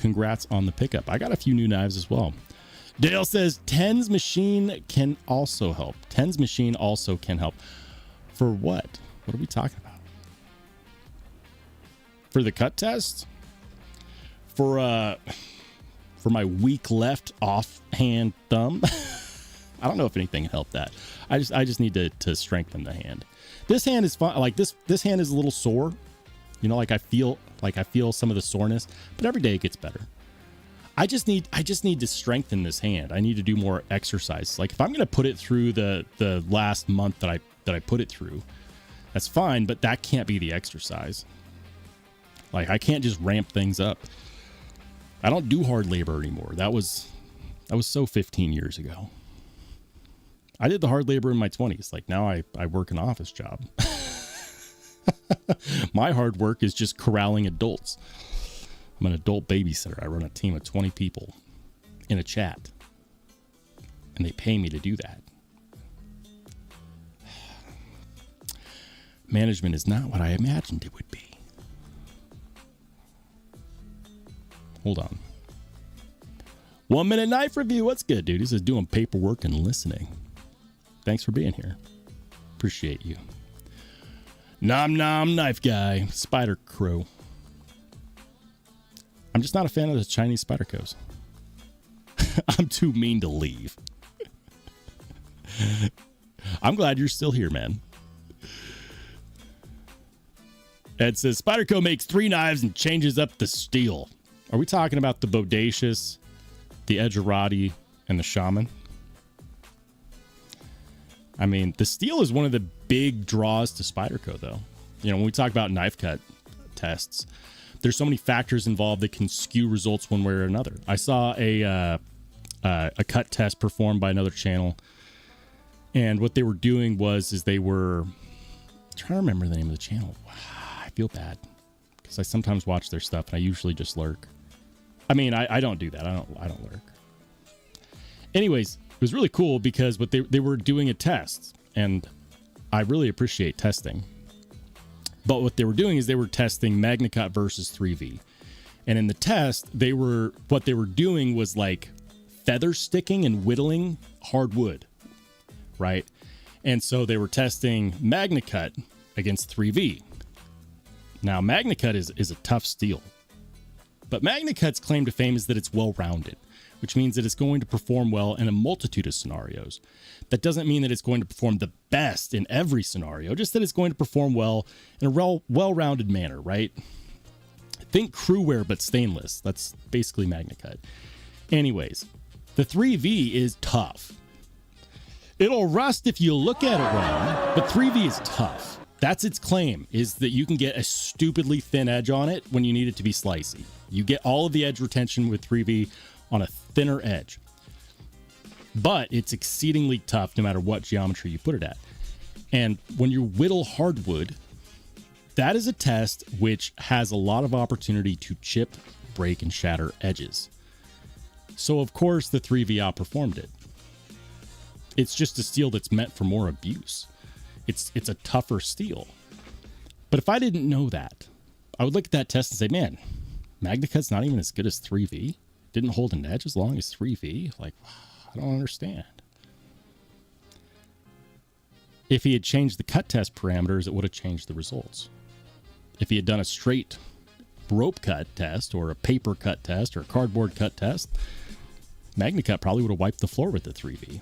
congrats on the pickup. I got a few new knives as well. Dale says Ten's machine can also help. Ten's machine also can help. For what? What are we talking about? For the cut test? For my weak left offhand thumb? I don't know if anything can help that. I just need to strengthen the hand. This hand is fun. Like this hand is a little sore. You know, like I feel some of the soreness, but every day it gets better. I just need to strengthen this hand. I need to do more exercise. Like if I'm going to put it through the last month that I put it through, that's fine, but that can't be the exercise. Like I can't just ramp things up. I don't do hard labor anymore. That was so 15 years ago. I did the hard labor in my 20s. Like now I work an office job. My hard work is just corralling adults. I'm an adult babysitter. I run a team of 20 people in a chat. And they pay me to do that. Management is not what I imagined it would be. Hold on. 1 minute knife review. What's good, dude? He says doing paperwork and listening. Thanks for being here. Appreciate you. Nom nom knife guy. Spyderco. I'm just not a fan of the Chinese Spydercos. I'm too mean to leave. I'm glad you're still here, man. Ed says Spyderco makes 3 knives and changes up the steel. Are we talking about the Bodacious, the Edgerati, and the Shaman? I mean, the steel is one of the big draws to Spyderco, though. You know, when we talk about knife cut tests, there's so many factors involved that can skew results one way or another. I saw a cut test performed by another channel, and what they were doing is they were I'm trying to remember the name of the channel. I feel bad because I sometimes watch their stuff and I usually just lurk. I mean, I don't do that. I don't lurk. Anyways, it was really cool because what they were doing a test, and I really appreciate testing. But what they were doing is they were testing MagnaCut versus 3V. And in the test, what they were doing was like feather sticking and whittling hardwood, right? And so they were testing MagnaCut against 3V. Now, MagnaCut is a tough steel. But MagnaCut's claim to fame is that it's well-rounded, which means that it's going to perform well in a multitude of scenarios. That doesn't mean that it's going to perform the best in every scenario, just that it's going to perform well in a well-rounded manner, right? Think crewware but stainless. That's basically MagnaCut. Anyways, the 3V is tough. It'll rust if you look at it wrong, but 3V is tough. That's its claim, is that you can get a stupidly thin edge on it when you need it to be slicey. You get all of the edge retention with 3V on a thinner edge. But it's exceedingly tough no matter what geometry you put it at. And when you whittle hardwood, that is a test which has a lot of opportunity to chip, break, and shatter edges. So of course the 3V outperformed it. It's just a steel that's meant for more abuse. It's a tougher steel. But if I didn't know that, I would look at that test and say, man, MagnaCut's not even as good as 3V. Didn't hold an edge as long as 3V. Like, I don't understand. If he had changed the cut test parameters, it would have changed the results. If he had done a straight rope cut test or a paper cut test or a cardboard cut test, MagnaCut probably would have wiped the floor with the 3V.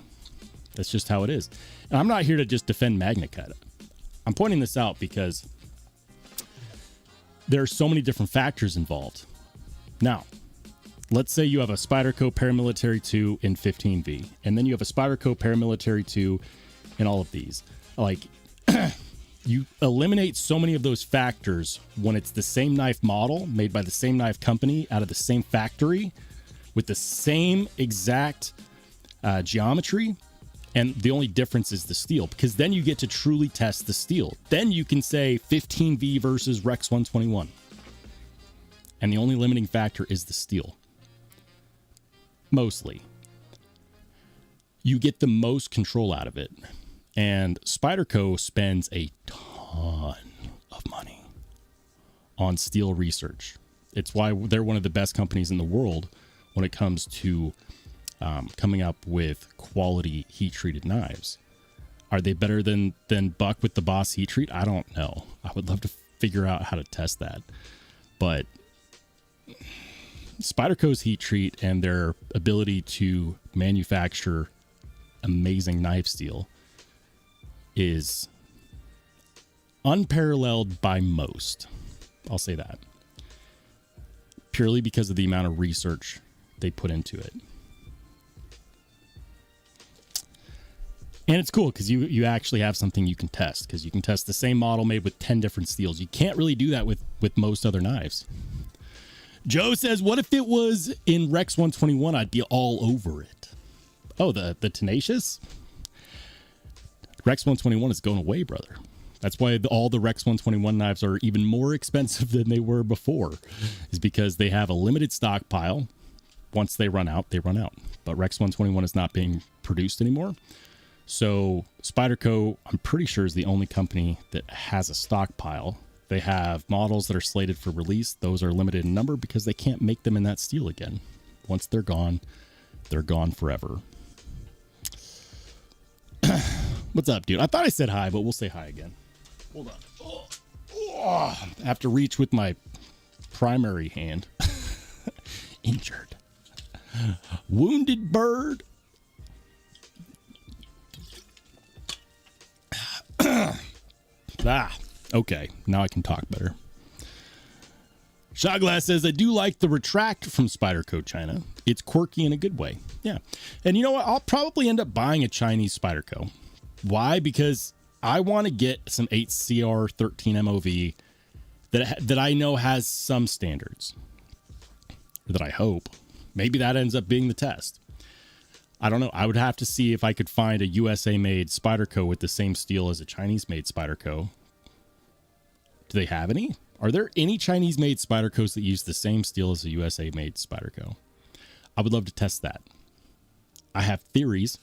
That's just how it is. And I'm not here to just defend MagnaCut. I'm pointing this out because there are so many different factors involved. Now, let's say you have a Spyderco Paramilitary 2 in 15V, and then you have a Spyderco Paramilitary 2 in all of these. Like, you eliminate so many of those factors when it's the same knife model made by the same knife company out of the same factory with the same exact geometry. And the only difference is the steel, because then you get to truly test the steel. Then you can say 15V versus Rex 121. And the only limiting factor is the steel. Mostly. You get the most control out of it. And Spyderco spends a ton of money on steel research. It's why they're one of the best companies in the world when it comes to coming up with quality heat-treated knives. Are they better than Buck with the Boss heat treat? I don't know. I would love to figure out how to test that. But Spyderco's heat treat and their ability to manufacture amazing knife steel is unparalleled by most. I'll say that. Purely because of the amount of research they put into it. And it's cool because you actually have something you can test, because you can test the same model made with 10 different steels. You can't really do that with most other knives. Joe says, what if it was in Rex 121? I'd be all over it. Oh, the Tenacious? Rex 121 is going away, brother. That's why all the Rex 121 knives are even more expensive than they were before, is because they have a limited stockpile. Once they run out, they run out. But Rex 121 is not being produced anymore. So Spyderco, I'm pretty sure, is the only company that has a stockpile. They have models that are slated for release. Those are limited in number because they can't make them in that steel again. Once they're gone forever. What's up, dude? I thought I said hi, but we'll say hi again. Hold on. I have to reach with my primary hand. Injured. Wounded bird. Okay. Now I can talk better. Shotglass says, I do like the retract from Spyderco China. It's quirky in a good way. Yeah. And you know what? I'll probably end up buying a Chinese Spyderco. Why? Because I want to get some 8CR13 MOV that I know has some standards. That I hope. Maybe that ends up being the test. I don't know. I would have to see if I could find a USA-made Spyderco with the same steel as a Chinese-made Spyderco. Do they have any? Are there any Chinese-made Spydercos that use the same steel as a USA-made Spyderco? I would love to test that. I have theories,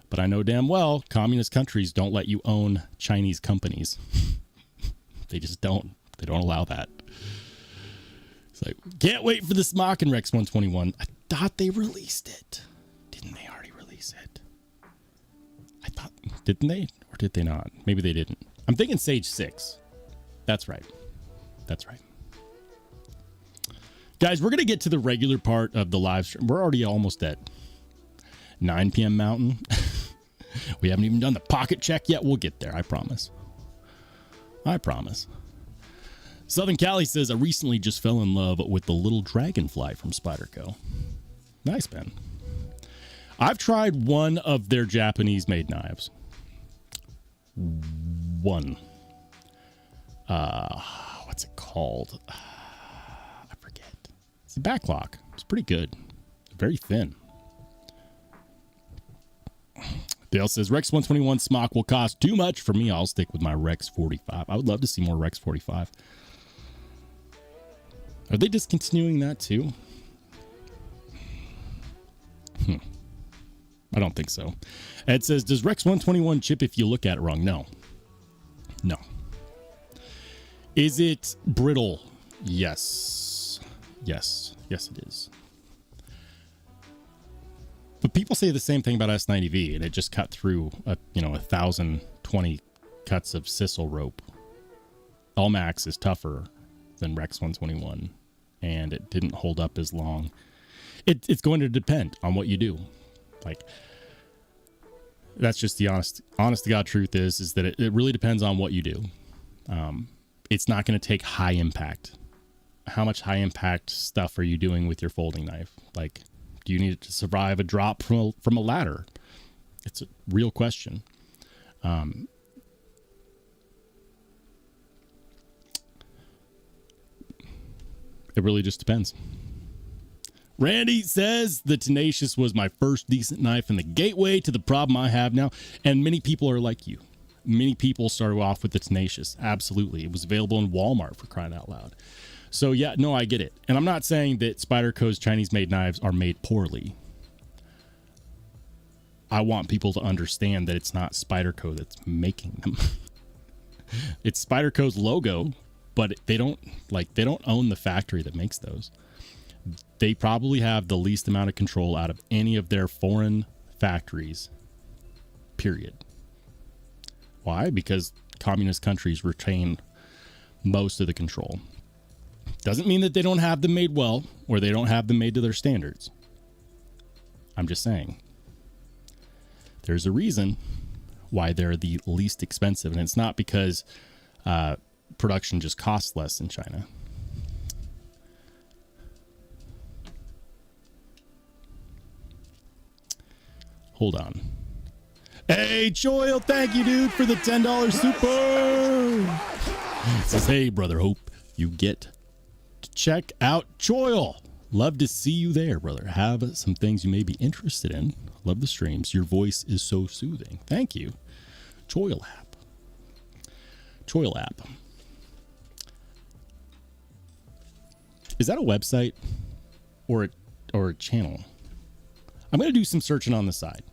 but I know damn well communist countries don't let you own Chinese companies. They just don't. They don't allow that. It's like, can't wait for the Smock and Rex 121. I thought they released it. Didn't they already release it? I thought, didn't they? Or did they not? Maybe they didn't. I'm thinking Sage 6. That's right. That's right. Guys, we're going to get to the regular part of the live stream. We're already almost at 9 p.m. Mountain. We haven't even done the pocket check yet. We'll get there. I promise. I promise. Southern Cali says, I recently just fell in love with the little dragonfly from Spyderco. Nice, man. I've tried one of their Japanese-made knives. One. What's it called? I forget. It's a backlock. It's pretty good. Very thin. Dale says, Rex 121 Smock will cost too much for me. I'll stick with my Rex 45. I would love to see more Rex 45. Are they discontinuing that too? I don't think so. Ed says, does Rex 121 chip if you look at it wrong? No. No. Is it brittle? Yes. Yes. Yes, it is. But people say the same thing about S90V, and it just cut through 1,020 cuts of sisal rope. Allmax is tougher than Rex 121, and it didn't hold up as long. It's going to depend on what you do. Like, that's just the honest to God truth is that it really depends on what you do. It's not going to take high impact. How much high impact stuff are you doing with your folding knife? Like, do you need it to survive a drop from a ladder? It's a real question. It really just depends. Randy says the Tenacious was my first decent knife and the gateway to the problem I have now. And many people are like you. Many people started off with the Tenacious. Absolutely. It was available in Walmart, for crying out loud. So yeah, no, I get it. And I'm not saying that Spyderco's Chinese-made knives are made poorly. I want people to understand that it's not Spyderco that's making them. It's Spyderco's logo but they don't own the factory that makes those. They probably have the least amount of control out of any of their foreign factories, period. Why? Because communist countries retain most of the control. Doesn't mean that they don't have them made well or they don't have them made to their standards. I'm just saying. There's a reason why they're the least expensive, and it's not because production just costs less in China. Hold on. Hey, Choil, thank you, dude, for the $10 super. It says, hey, Brother Hope, you get to check out Choil. Love to see you there, brother. Have some things you may be interested in. Love the streams. Your voice is so soothing. Thank you. Choil app. Choil app. Is that a website or a channel? I'm going to do some searching on the side.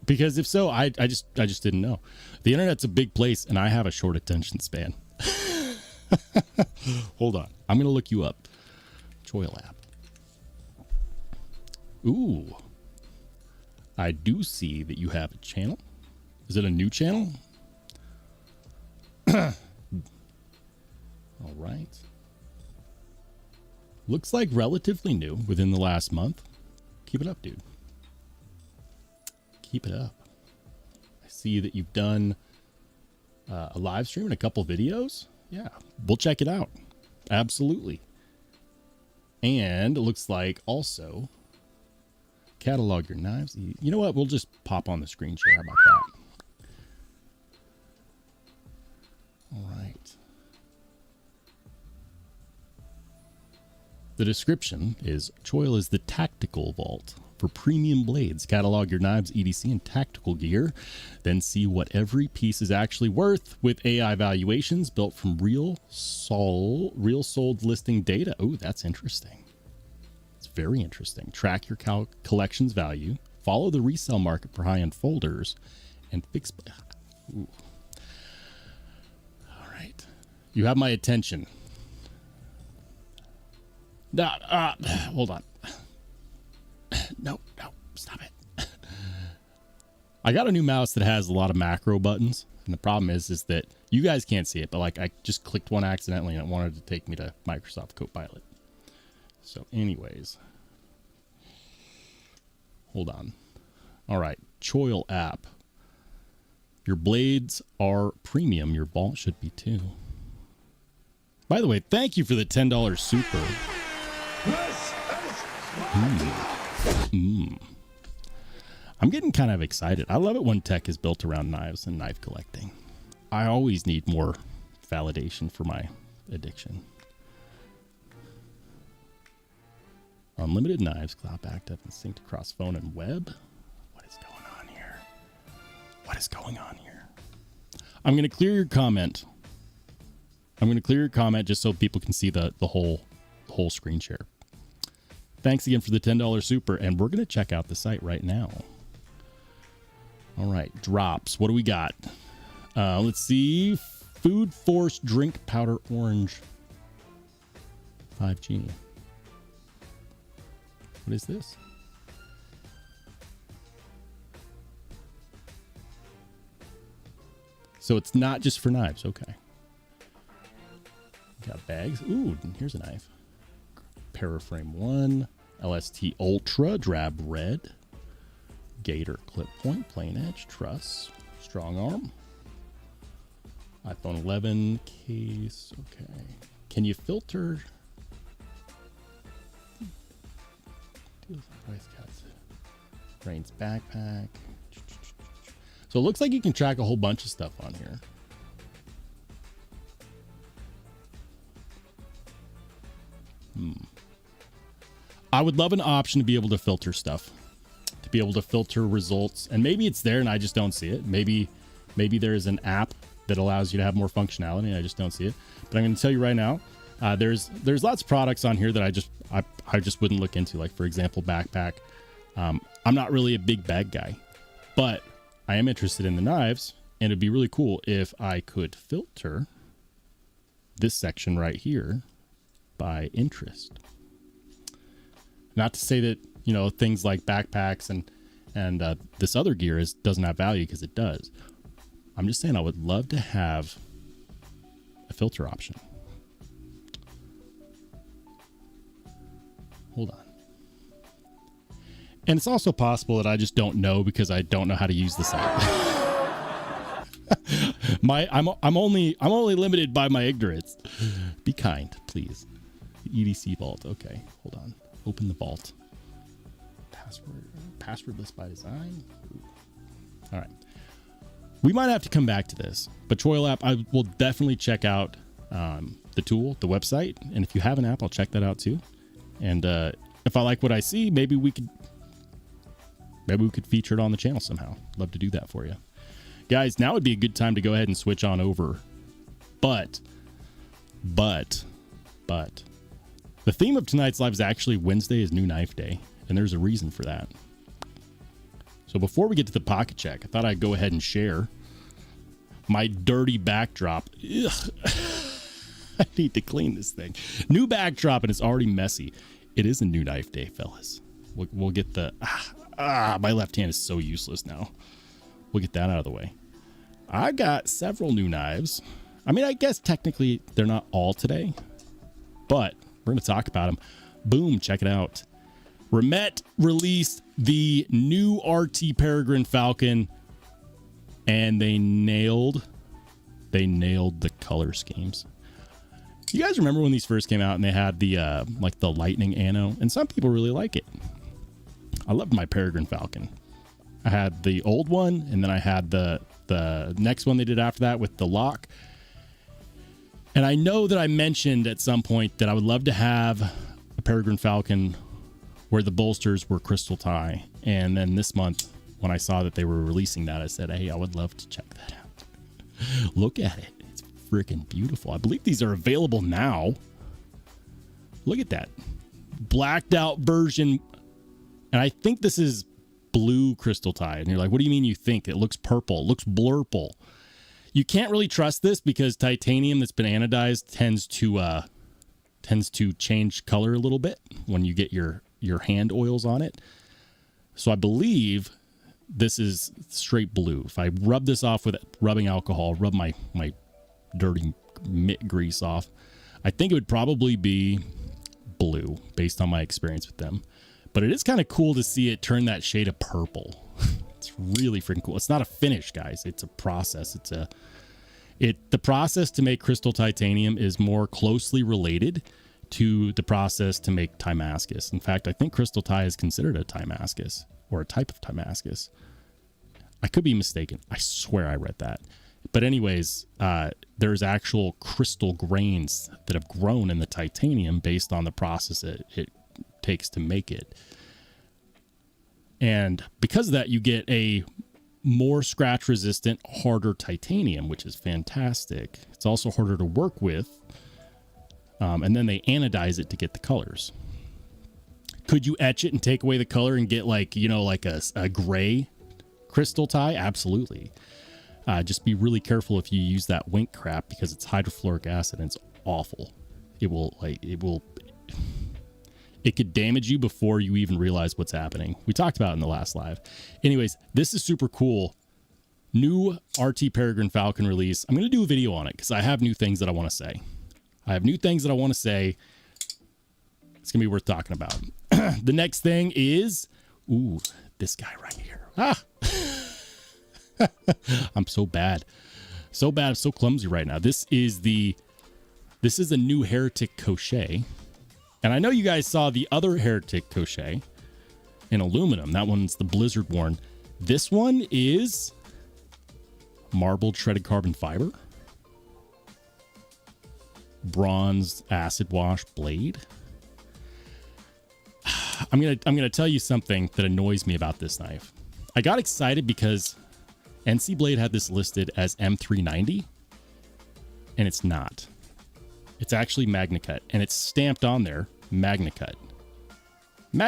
Because if so, I just didn't know. The internet's a big place and I have a short attention span. Hold on. I'm going to look you up. Choil app. Ooh. I do see that you have a channel. Is it a new channel? All right. Looks like relatively new within the last month. Keep it up, dude. Keep it up. I see that you've done a live stream and a couple videos. Yeah, we'll check it out. Absolutely. And it looks like also catalog your knives. You know what? We'll just pop on the screen share. How about that? All right. The description is Choil is the tactical vault for premium blades. Catalog your knives, EDC, and tactical gear. Then see what every piece is actually worth with AI valuations built from real sold listing data. Oh, that's interesting. It's very interesting. Track your collection's value. Follow the resale market for high-end folders. And fix... Ooh. All right. You have my attention. Hold on. No, stop it. I got a new mouse that has a lot of macro buttons, and the problem is that you guys can't see it, but like I just clicked one accidentally and it wanted to take me to Microsoft Copilot. So anyways, hold on. All right, Choil app. Your blades are premium. Your vault should be too. By the way, thank you for the $10 super. I'm getting kind of excited. I love it when tech is built around knives and knife collecting. I always need more validation for my addiction. Unlimited knives, cloud backed up and synced across phone and web. What is going on here? What is going on here? I'm going to clear your comment. I'm going to clear your comment just so people can see the whole screen share. Thanks again for the $10 super, and we're going to check out the site right now. All right, drops. What do we got? Let's see. Food Force Drink Powder Orange 5G. What is this? So it's not just for knives. Okay. Got bags. Ooh, here's a knife. Paraframe 1, LST Ultra, drab red, Gator clip point, plain edge, truss, strong arm, iPhone 11 case. Okay. Can you filter? Brains backpack. So it looks like you can track a whole bunch of stuff on here. I would love an option to be able to filter stuff, to be able to filter results, and maybe it's there and I just don't see it. Maybe there is an app that allows you to have more functionality and I just don't see it. But I'm going to tell you right now, there's lots of products on here that I just wouldn't look into. Like for example, backpack. I'm not really a big bag guy, but I am interested in the knives, and it'd be really cool if I could filter this section right here by interest. Not to say that, you know, things like backpacks and this other gear doesn't have value, because it does. I'm just saying I would love to have a filter option. Hold on. And it's also possible that I just don't know because I don't know how to use the site. I'm only limited by my ignorance. Be kind, please. The EDC vault. Okay, hold on. Open the vault. Passwordless by design. Ooh. All right. We might have to come back to this, but Choil app, I will definitely check out the tool, the website, and if you have an app, I'll check that out too. And if I like what I see, maybe we could feature it on the channel somehow. Love to do that for you. Guys, now would be a good time to go ahead and switch on over. But the theme of tonight's live is actually Wednesday is New Knife Day, and there's a reason for that. So before we get to the pocket check, I thought I'd go ahead and share my dirty backdrop. Ugh. I need to clean this thing. New backdrop, and it's already messy. It is a New Knife Day, fellas. We'll get the... my left hand is so useless now. We'll get that out of the way. I got several new knives. I mean, I guess technically they're not all today, but we're going to talk about them. Boom, check it out. Remet released the new RT Peregrine Falcon, and they nailed the color schemes. You guys remember when these first came out and they had the like the lightning anno, and some people really like it. I loved my Peregrine Falcon. I had the old one, and then I had the next one they did after that with the lock. And I know that I mentioned at some point that I would love to have a Peregrine Falcon where the bolsters were crystal tie. And then this month, when I saw that they were releasing that, I said, hey, I would love to check that out. Look at it. It's freaking beautiful. I believe these are available now. Look at that. Blacked out version. And I think this is blue crystal tie. And you're like, what do you mean you think? It looks purple. It looks blurple. You can't really trust this because titanium that's been anodized tends to change color a little bit when you get your hand oils on it. So I believe this is straight blue. If I rub this off with rubbing alcohol, rub my dirty mitt grease off, I think it would probably be blue based on my experience with them. But it is kind of cool to see it turn that shade of purple. It's really freaking cool. It's not a finish, guys. It's a process. The process to make crystal titanium is more closely related to the process to make Timascus. In fact, I think crystal tie is considered a Timascus or a type of Timascus. I could be mistaken. I swear I read that. But anyways, there's actual crystal grains that have grown in the titanium based on the process it takes to make it. And because of that, you get a more scratch resistant, harder titanium, which is fantastic. It's also harder to work with. And then they anodize it to get the colors. Could you etch it and take away the color and get like a gray crystal tie? Absolutely. Just be really careful if you use that wink crap because it's hydrofluoric acid and it's awful. It could damage you before you even realize what's happening. We talked about it in the last live. Anyways, this is super cool. New RT Peregrine Falcon release. I'm going to do a video on it because I have new things that I want to say. It's going to be worth talking about. The next thing is, this guy right here. I'm so bad. I'm so clumsy right now. This is a new Heretic Crochet. And I know you guys saw the other Heretic Crochet in aluminum. That one's the Blizzard worn. This one is marbled shredded carbon fiber. Bronze acid wash blade. I'm gonna tell you something that annoys me about this knife. I got excited because NC Blade had this listed as M390, and it's not. It's actually MagnaCut, and it's stamped on there, MagnaCut. And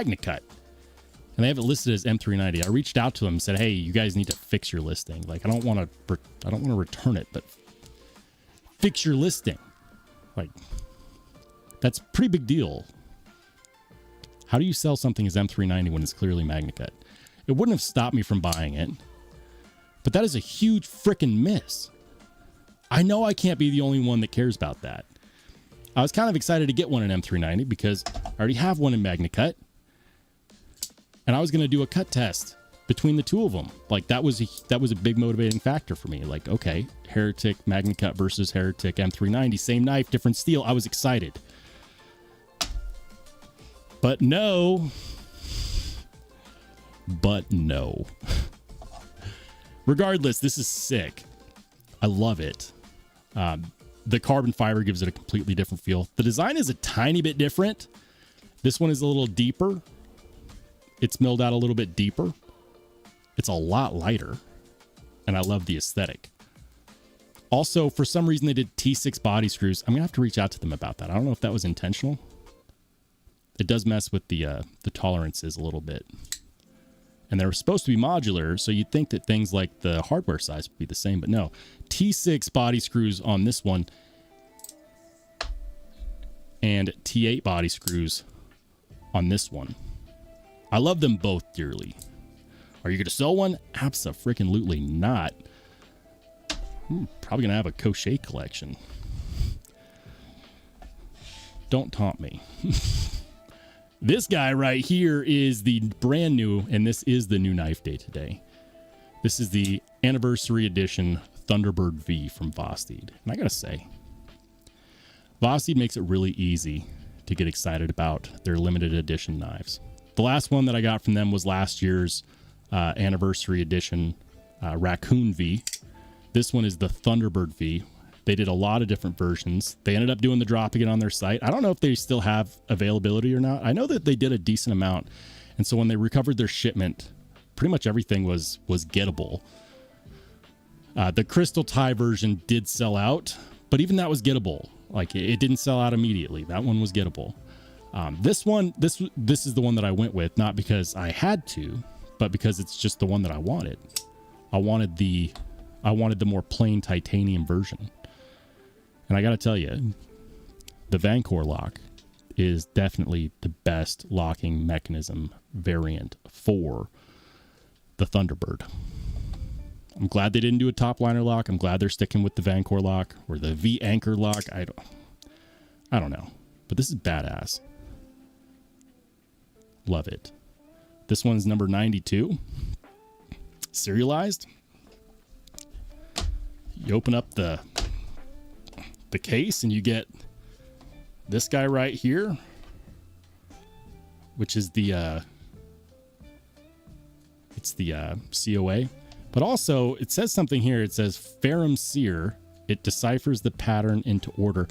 they have it listed as M390. I reached out to them and said, hey, you guys need to fix your listing. Like, I don't want to return it, but fix your listing. Like, that's a pretty big deal. How do you sell something as M390 when it's clearly MagnaCut? It wouldn't have stopped me from buying it, but that is a huge freaking miss. I know I can't be the only one that cares about that. I was kind of excited to get one in M390 because I already have one in MagnaCut, and I was going to do a cut test between the two of them. Like, that was a big motivating factor for me. Like, okay, Heretic MagnaCut versus Heretic M390, same knife, different steel. I was excited. But no. Regardless, this is sick. I love it. The carbon fiber gives it a completely different feel. The design is a tiny bit different. This one is a little deeper. It's milled out a little bit deeper. It's a lot lighter. And I love the aesthetic. Also, for some reason, they did T6 body screws. I'm going to have to reach out to them about that. I don't know if that was intentional. It does mess with the tolerances a little bit. And they're supposed to be modular, so you'd think that things like the hardware size would be the same, but no. T6 body screws on this one and T8 body screws on this one. I love them both dearly. Are you going to sell one? Abso-freaking-lutely not. I'm probably going to have a crochet collection. Don't taunt me. This guy right here is the brand new, and this is the new knife day today. This is the anniversary edition Thunderbird V from Vosteed. And I gotta say, Vosteed makes it really easy to get excited about their limited edition knives. The last one that I got from them was last year's anniversary edition Raccoon V. This one is the Thunderbird V. They did a lot of different versions. They ended up doing the drop again on their site. I don't know if they still have availability or not. I know that they did a decent amount. And so when they recovered their shipment, pretty much everything was gettable. The Crystal Tie version did sell out, but even that was gettable. Like, it didn't sell out immediately. That one was gettable. This is the one that I went with, not because I had to, but because it's just the one that I wanted. I wanted the more plain titanium version. And I got to tell you, the Vancor lock is definitely the best locking mechanism variant for the Thunderbird. I'm glad they didn't do a top liner lock. I'm glad they're sticking with the Vancor lock or the V anchor lock. I don't know, but this is badass. Love it. This one's number 92, serialized. You open up the case and you get this guy right here, which is the COA, but also it says something here. It says Ferrum Sear. It deciphers the pattern into order.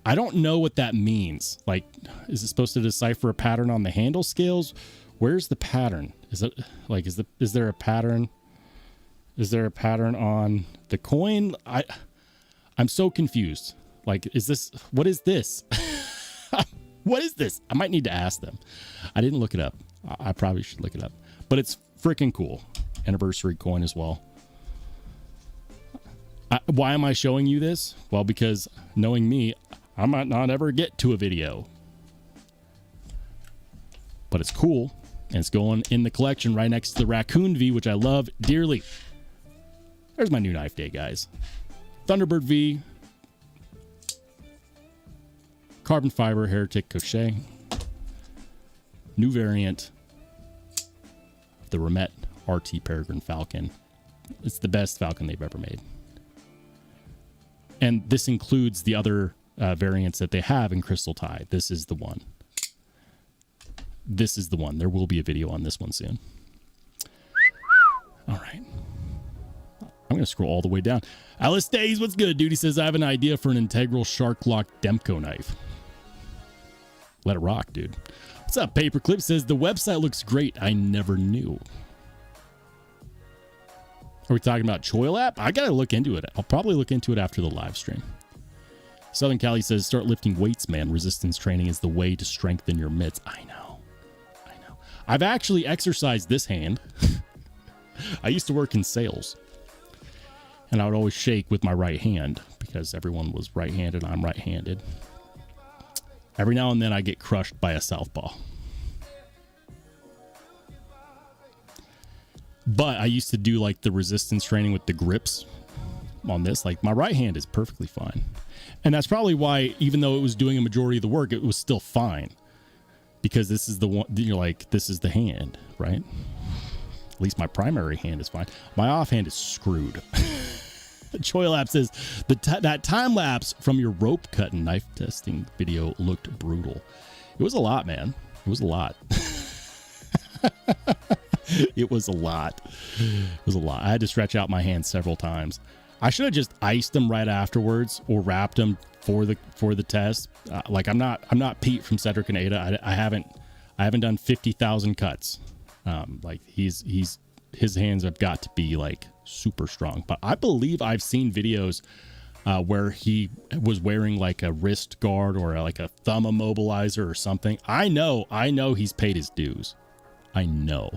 I don't know what that means. Like, is it supposed to decipher a pattern on the handle scales? Where's the pattern? Is it like, is there a pattern? Is there a pattern on the coin? I'm so confused. Like, what is this? What is this? I might need to ask them. I didn't look it up. I probably should look it up, but it's freaking cool. Anniversary coin as well. Why am I showing you this? Well, because knowing me, I might not ever get to a video, but it's cool. And it's going in the collection right next to the Raccoon V, which I love dearly. There's my new knife day, guys. Thunderbird V. Carbon fiber, Heretic crochet. New variant. The Remet RT Peregrine Falcon. It's the best Falcon they've ever made. And this includes the other variants that they have in Crystal Tie. This is the one. This is the one. There will be a video on this one soon. All right. I'm going to scroll all the way down. Alice Days, what's good, dude? He says, I have an idea for an integral shark lock Demko knife. Let it rock, dude. What's up, Paperclip? Says, the website looks great. I never knew. Are we talking about Choil app? I got to look into it. I'll probably look into it after the live stream. Southern Cali says, start lifting weights, man. Resistance training is the way to strengthen your mitts. I know. I've actually exercised this hand. I used to work in sales. And I would always shake with my right hand because everyone was right-handed. I'm right-handed. Every now and then I get crushed by a southpaw. But I used to do like the resistance training with the grips on this. Like my right hand is perfectly fine. And that's probably why, even though it was doing a majority of the work, it was still fine. Because this is the one, you're like, this is the hand, right? At least my primary hand is fine. My offhand is screwed. Choylap says, that time lapse from your rope cut and knife testing video looked brutal. It was a lot, man. It was a lot. It was a lot. It was a lot. I had to stretch out my hand several times. I should have just iced them right afterwards or wrapped them for the test. Like I'm not Pete from Cedric and Ada. I haven't done 50,000 cuts. Like his hands have got to be like super strong. But I believe I've seen videos where he was wearing like a wrist guard or like a thumb immobilizer or something. I know he's paid his dues. I know.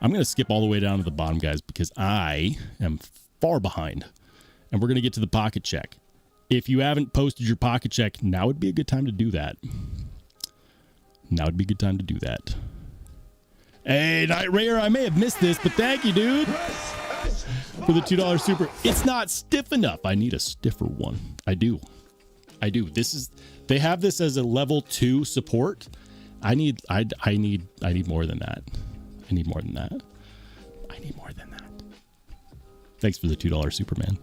I'm going to skip all the way down to the bottom, guys, because I am far behind. And we're going to get to the pocket check. If you haven't posted your pocket check, now would be a good time to do that. Now would be a good time to do that. Hey, Night Rayer, I may have missed this, but thank you, dude, for the $2 super. It's not stiff enough. I need a stiffer one. I do. They have this as a level 2 support. I need more than that. I need more than that. Thanks for the $2 Superman.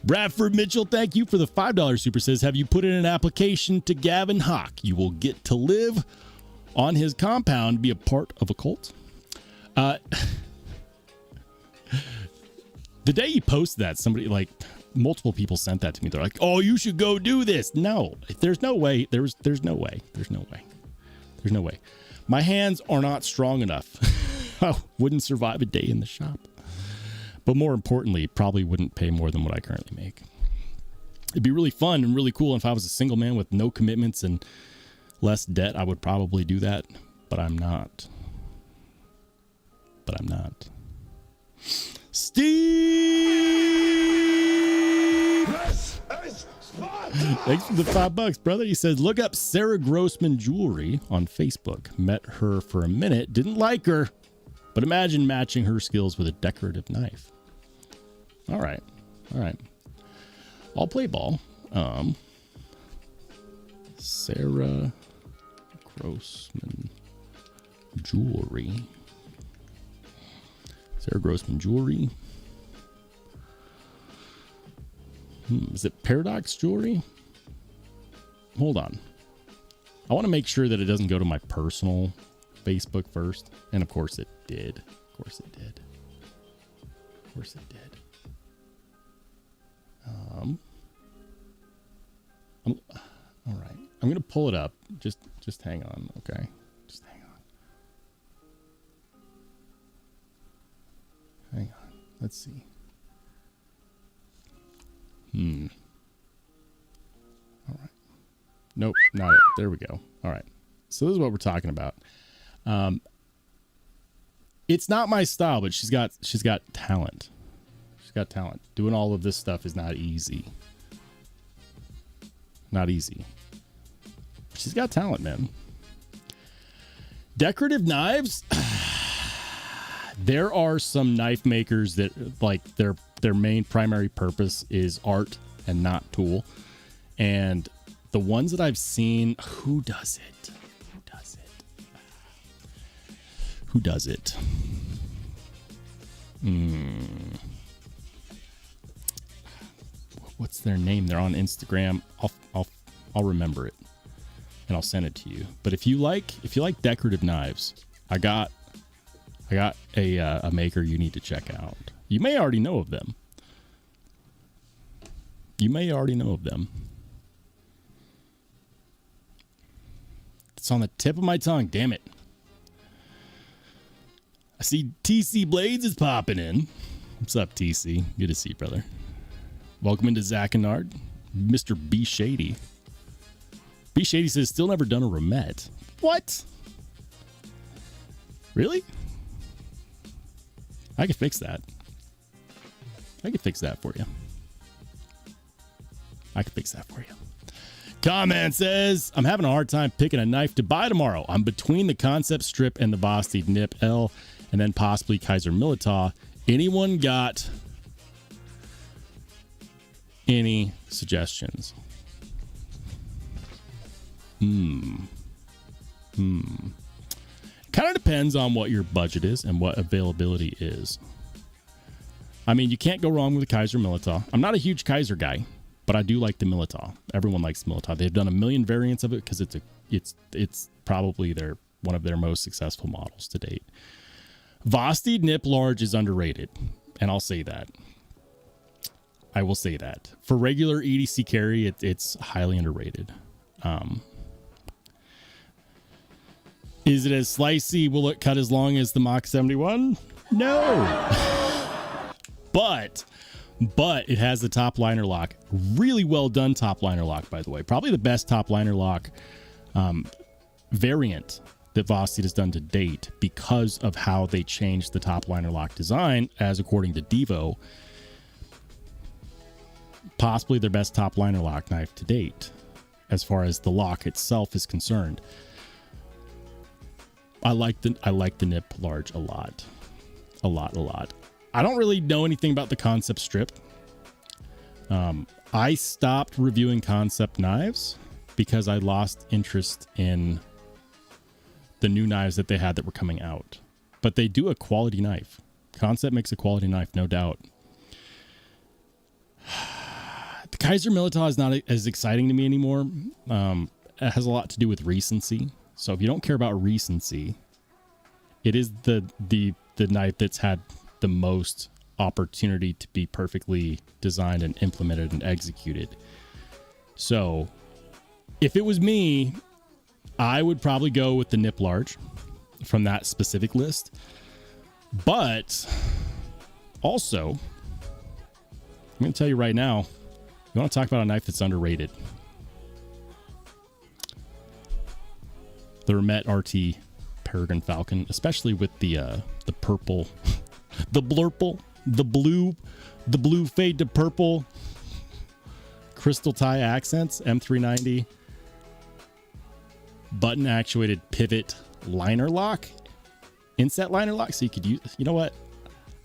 Bradford Mitchell, thank you for the $5 super. Says, have you put in an application to Gavin Hawk? You will get to live on his compound, be a part of a cult. The day you posted that, somebody, like, multiple people sent that to me. They're like, oh, you should go do this. No, there's no way. There's no way. My hands are not strong enough. I wouldn't survive a day in the shop. But more importantly, probably wouldn't pay more than what I currently make. It'd be really fun and really cool. If I was a single man with no commitments and less debt, I would probably do that. But I'm not. Steve! Thanks for the $5, brother. He says, look up Sarah Grossman Jewelry on Facebook. Met her for a minute. Didn't like her. But imagine matching her skills with a decorative knife. All right. I'll play ball. Sarah Grossman Jewelry. Is it Paradox Jewelry? Hold on. I want to make sure that it doesn't go to my personal Facebook first. And of course it did. All right. I'm going to pull it up. Just hang on. Okay. Just hang on. Let's see. All right. Nope, not it. There we go. All right. So this is what we're talking about. It's not my style, but she's got talent. Doing all of this stuff is not easy. She's got talent, man. Decorative knives. There are some knife makers that like their main primary purpose is art and not tool. And the ones that I've seen, who does it? What's their name? They're on Instagram. I'll remember it and I'll send it to you. But if you like decorative knives, I got a maker you need to check out. You may already know of them. It's on the tip of my tongue. Damn it. I see TC Blades is popping in. What's up, TC? Good to see you, brother. Welcome into Zach and Nard. Mr. B Shady. B Shady says, still never done a remet. What? Really? I can fix that. For you. Comment says, I'm having a hard time picking a knife to buy tomorrow. I'm between the Concept Strip and the Vosti Nip L, and then possibly Kaiser Militar. Anyone got any suggestions? Kind of depends on what your budget is and what availability is. I mean, you can't go wrong with the Kaiser Militar. I'm not a huge Kaiser guy, but I do like the Militar. Everyone likes Militar. They've done a million variants of it because it's probably one of their most successful models to date. Vosti Nip Large is underrated, and I'll say that. I will say that. For regular EDC carry, it's highly underrated. Is it as slicey? Will it cut as long as the Mach 71? No. But it has the top liner lock. Really well done top liner lock, by the way. Probably the best top liner lock variant that Vosti has done to date because of how they changed the top liner lock design, as according to Devo, possibly their best top liner lock knife to date as far as the lock itself is concerned. I like the Nip Large a lot. I don't really know anything about the Concept Strip. I stopped reviewing Concept knives because I lost interest in the new knives that they had that were coming out. But they do a quality knife. Concept makes a quality knife, no doubt. The Kaiser Militar is not as exciting to me anymore. It has a lot to do with recency. So if you don't care about recency, it is the knife that's had the most opportunity to be perfectly designed and implemented and executed. So if it was me, I would probably go with the Nip Large from that specific list. But also, I'm going to tell you right now, you want to talk about a knife that's underrated. The Remet RT Peregrine Falcon, especially with the purple, the blurple, the blue fade to purple crystal tie accents, M390 button actuated pivot liner lock, inset liner lock. So you could use, you know what?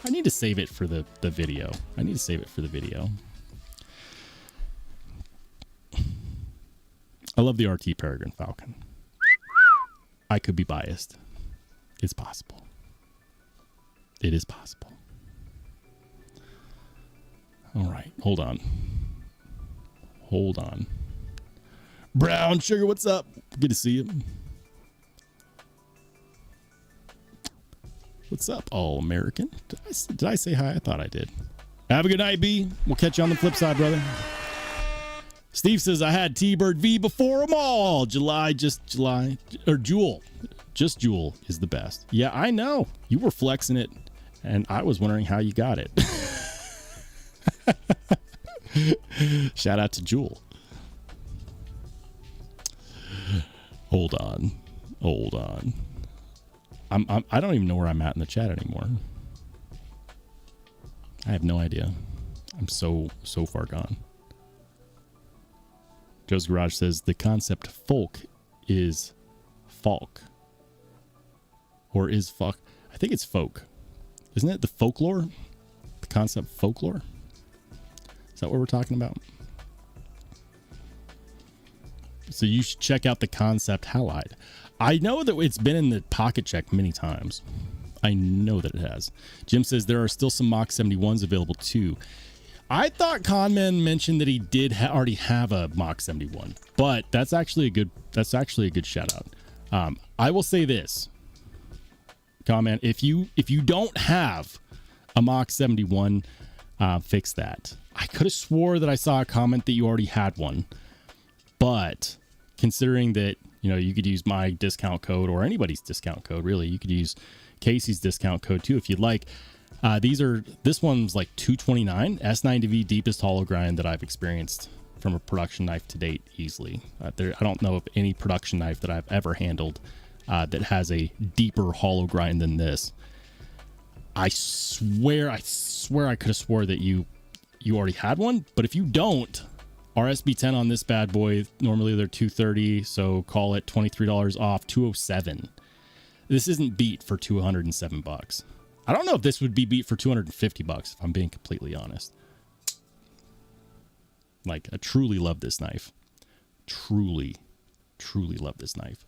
I need to save it for the video. I love the RT Peregrine Falcon. I could be biased. It's possible. It is possible. All right. Hold on. Brown Sugar, what's up? Good to see you. What's up, All American? Did I say hi? I thought I did. Have a good night, B. We'll catch you on the flip side, brother. Steve says, I had T-Bird V before them all. July. Just Jewel is the best. Yeah, I know. You were flexing it, and I was wondering how you got it. Shout out to Jewel. Hold on. I don't even know where I'm at in the chat anymore. I have no idea. I'm so far gone. Joe's Garage says the Concept Folk is folk. Or is folk. I think it's folk. Isn't it the folklore? The Concept Folklore? Is that what we're talking about? So you should check out the Concept Halide. I know that it's been in the pocket check many times. I know that it has. Jim says there are still some Mach 71s available too. I thought Conman mentioned that he did already have a Mach 71, but that's actually a good shout out. I will say this, Conman, if you don't have a Mach 71, fix that. I could have swore that I saw a comment that you already had one, but considering that, you know, you could use my discount code or anybody's discount code, really, you could use Casey's discount code too if you'd like. This one's like $229. S9V deepest hollow grind that I've experienced from a production knife to date easily. I don't know of any production knife that I've ever handled that has a deeper hollow grind than this. I swear I could have swore that you already had one, but if you don't, RSB10 on this bad boy, normally they're $230, so call it $23 off, $207. This isn't beat for $207. I don't know if this would be beat for $250 if I'm being completely honest. Like, I truly love this knife. Truly love this knife.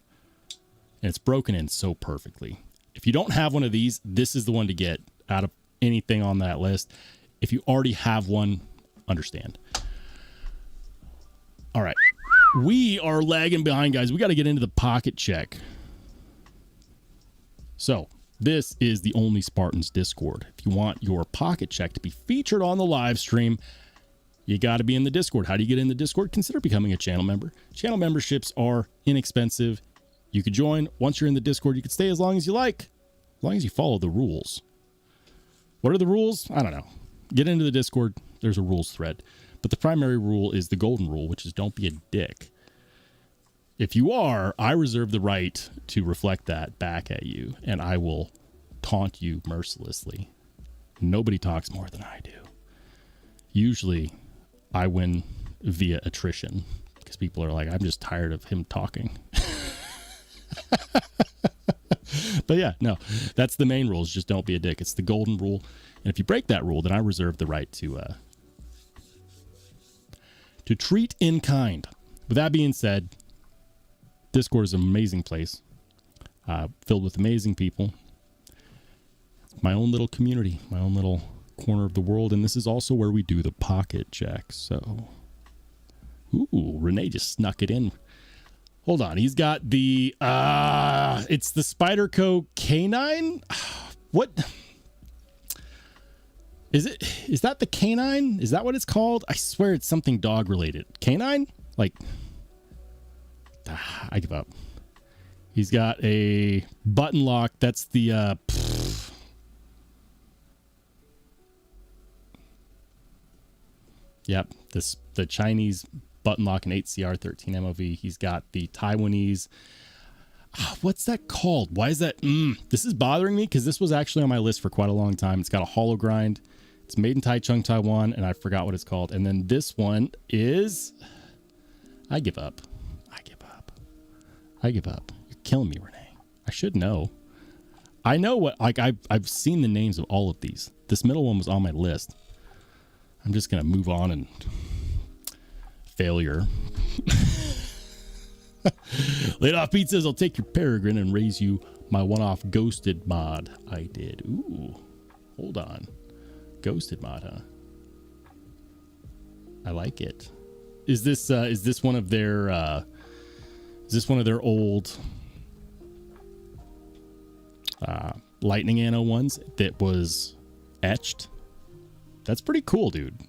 And it's broken in so perfectly. If you don't have one of these, this is the one to get out of anything on that list. If you already have one, understand. All right. We are lagging behind, guys. We got to get into the pocket check. So, this is the Only Spartans Discord. If you want your pocket check to be featured on the live stream, you got to be in the Discord. How do you get in the Discord? Consider becoming a channel member. Channel memberships are inexpensive. You could join. Once you're in the Discord, you could stay as long as you like, as long as you follow the rules. What are the rules? I don't know. Get into the Discord. There's a rules thread. But the primary rule is the golden rule, which is don't be a dick. If you are, I reserve the right to reflect that back at you, and I will taunt you mercilessly. Nobody talks more than I do. Usually, I win via attrition, because people are like, I'm just tired of him talking. But yeah, no, that's the main rule, is just don't be a dick. It's the golden rule. And if you break that rule, then I reserve the right to treat in kind. With that being said, Discord is an amazing place, filled with amazing people. My own little community, my own little corner of the world, and this is also where we do the pocket check. So, ooh, Renee just snuck it in. Hold on, he's got the it's the Spyderco K9. What is it? Is that the K9? Is that what it's called? I swear it's something dog related. K9? Like, I give up. He's got a button lock. That's the yep, the Chinese button lock and 8CR 13 MOV. He's got the Taiwanese. What's that called? Why is that? This is bothering me because this was actually on my list for quite a long time. It's got a hollow grind. It's made in Taichung, Taiwan, and I forgot what it's called. And then this one is, I give up. You're killing me, Renee. I should know. I know what, like, I've seen the names of all of these. This middle one was on my list. I'm just going to move on and failure. Laid Off Pete says, I'll take your Peregrine and raise you my one-off ghosted mod. I did. Ooh, hold on. Ghosted mod, huh? I like it. Is this one of their old lightning anno ones that was etched? That's pretty cool, dude.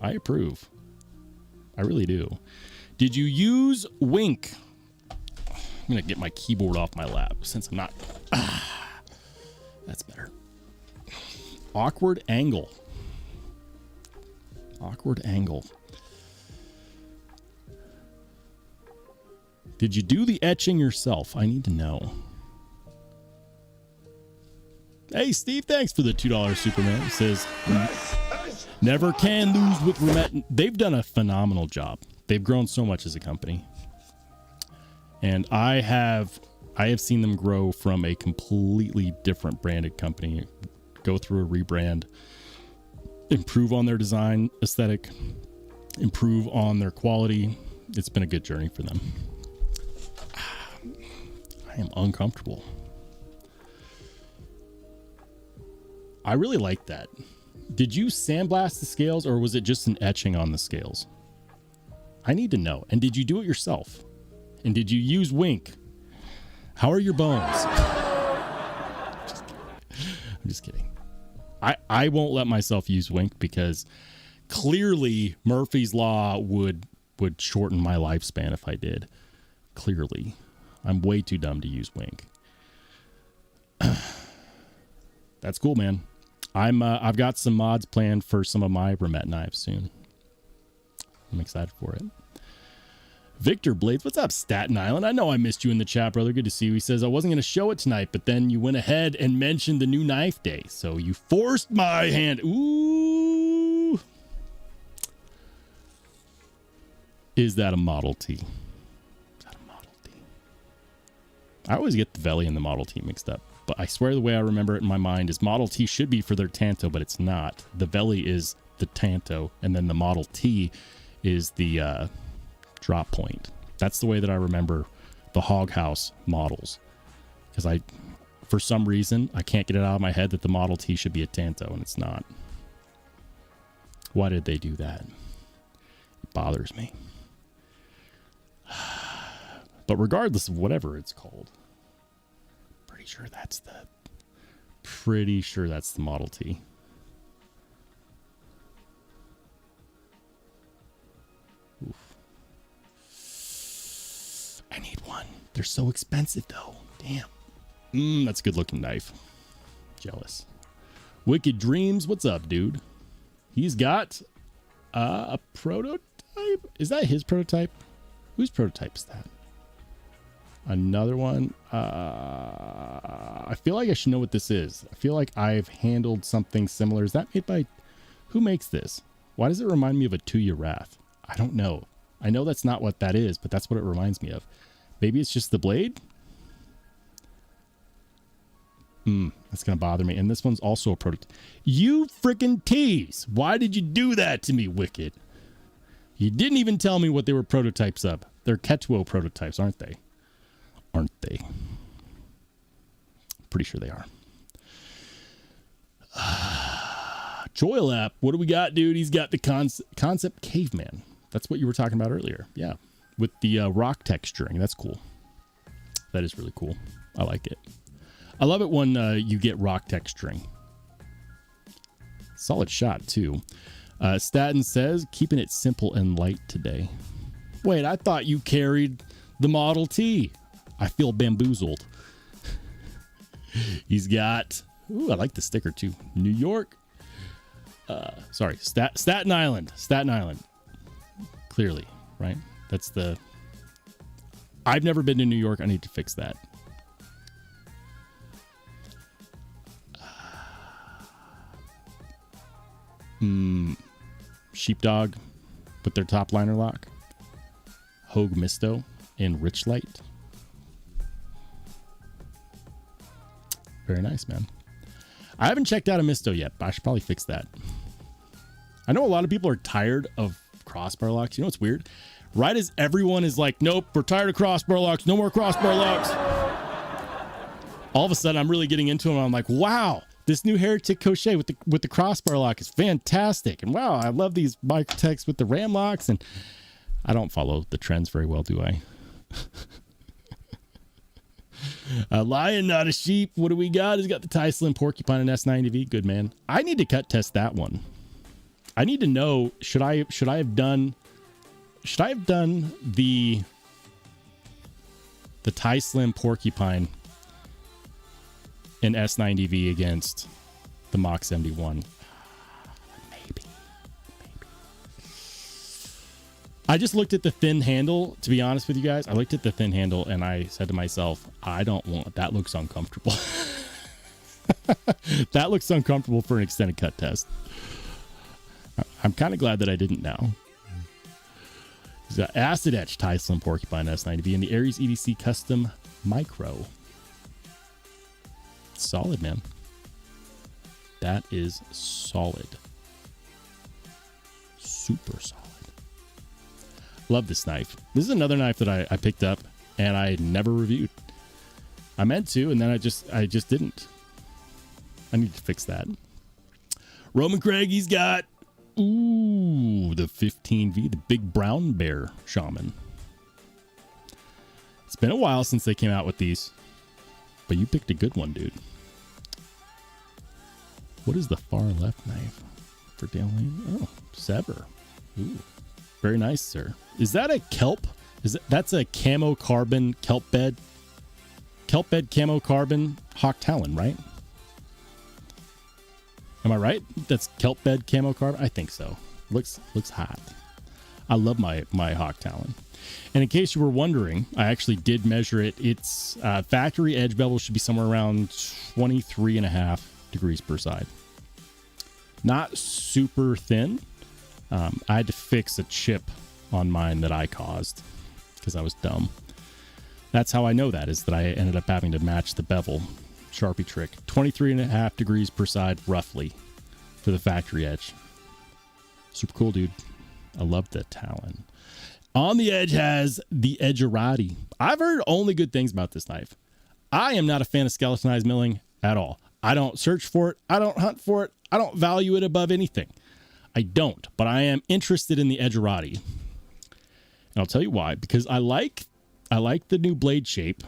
I approve. I really do. Did you use Wink? I'm gonna get my keyboard off my lap since I'm not. That's better. Awkward angle. Did you do the etching yourself? I need to know. Hey, Steve, thanks for the $2 Superman. He says, never can lose with Remet. They've done a phenomenal job. They've grown so much as a company. And I have seen them grow from a completely different branded company, go through a rebrand, improve on their design aesthetic, improve on their quality. It's been a good journey for them. I am uncomfortable. I really like that. Did you sandblast the scales or was it just an etching on the scales? I need to know. And did you do it yourself? And did you use Wink? How are your bones? I'm just kidding. I won't let myself use Wink because clearly Murphy's Law would shorten my lifespan if I did. Clearly. I'm way too dumb to use Wink. That's cool, man. I've got some mods planned for some of my Remet knives soon. I'm excited for it. Victor Blades, what's up, Staten Island? I know I missed you in the chat, brother. Good to see you. He says, I wasn't going to show it tonight, but then you went ahead and mentioned the new knife day. So you forced my hand. Ooh. Is that a Model T? Is that a Model T? I always get the Veli and the Model T mixed up, but I swear the way I remember it in my mind is Model T should be for their Tanto, but it's not. The Veli is the Tanto, and then the Model T is the drop point. That's the way that I remember the Hog House models, because for some reason I can't get it out of my head that the Model T should be a Tanto, and it's not. Why did they do that? It bothers me. But regardless of whatever it's called, pretty sure that's the Model T. Oof. I need one. They're so expensive though. Damn. That's a good looking knife. Jealous. Wicked Dreams, what's up, dude? He's got a prototype. Is that his prototype? Whose prototype is that? Another one. I feel like I should know what this is. I feel like I've handled something similar. Is that made by... Who makes this? Why does it remind me of a Tuya Wrath? I don't know. I know that's not what that is, but that's what it reminds me of. Maybe it's just the blade? That's going to bother me. And this one's also a prototype. You freaking tease! Why did you do that to me, Wicked? You didn't even tell me what they were prototypes of. They're Ketuo prototypes, aren't they? Aren't they? Pretty sure they are. Joylap, what do we got, dude? He's got the concept caveman. That's what you were talking about earlier. Yeah. With the rock texturing. That's cool. That is really cool. I like it. I love it when you get rock texturing. Solid shot, too. Staten says, keeping it simple and light today. Wait, I thought you carried the Model T. I feel bamboozled. He's got... Ooh, I like the sticker, too. New York. Sorry, Staten Island. Staten Island. Clearly, right? That's the... I've never been to New York. I need to fix that. Sheepdog with their top liner lock. Hogue Misto in Rich Light. Very nice, man. I haven't checked out a Misto yet, but I should probably fix that. I know a lot of people are tired of crossbar locks. You know what's weird? Right as everyone is like, nope, we're tired of crossbar locks. No more crossbar locks. All of a sudden, I'm really getting into them. I'm like, wow, this new Heretic Crochet with the crossbar lock is fantastic. And wow, I love these microtechs with the ram locks. And I don't follow the trends very well, do I? A lion, not a sheep. What do we got? He's got the tie slim porcupine and S90V. Good, man. I need to cut test that one. I need to know, should I have done the tie slim porcupine and S90V against the Mach 71? Maybe. I just looked at the thin handle, to be honest with you guys. I looked at the thin handle and I said to myself, I don't want, that looks uncomfortable. That looks uncomfortable for an extended cut test. I'm kind of glad that I didn't now. He's got Acid Etch tie slim porcupine S90V and the Aries EDC custom micro. Solid, man. That is solid. Super solid. Love this knife. This is another knife that I picked up and I never reviewed. I meant to, and then I just didn't. I need to fix that. Roman Craig, he's got the 15V, the big brown bear shaman. It's been a while since they came out with these, but you picked a good one, dude. What is the far left knife for Dale Lane? Oh, Sever. Ooh, very nice, sir. Is that a kelp? That's a camo carbon kelp bed? Kelp bed camo carbon Hawk Talon, right? Am I right? That's kelp bed camo carbon? I think so. Looks hot. I love my Hawk Talon. And in case you were wondering, I actually did measure it. Its factory edge bevel should be somewhere around 23.5 degrees per side. Not super thin. I had to fix a chip on mine that I caused because I was dumb. That's how I know that, is that I ended up having to match the bevel. Sharpie trick. 23.5 degrees per side, roughly, for the factory edge. Super cool, dude. I love the Talon. On the edge has the Edgerati. I've heard only good things about this knife. I am not a fan of skeletonized milling at all. I don't search for it. I don't hunt for it. I don't value it above anything. I don't, but I am interested in the Edgerati. And I'll tell you why. Because I like the new blade shape.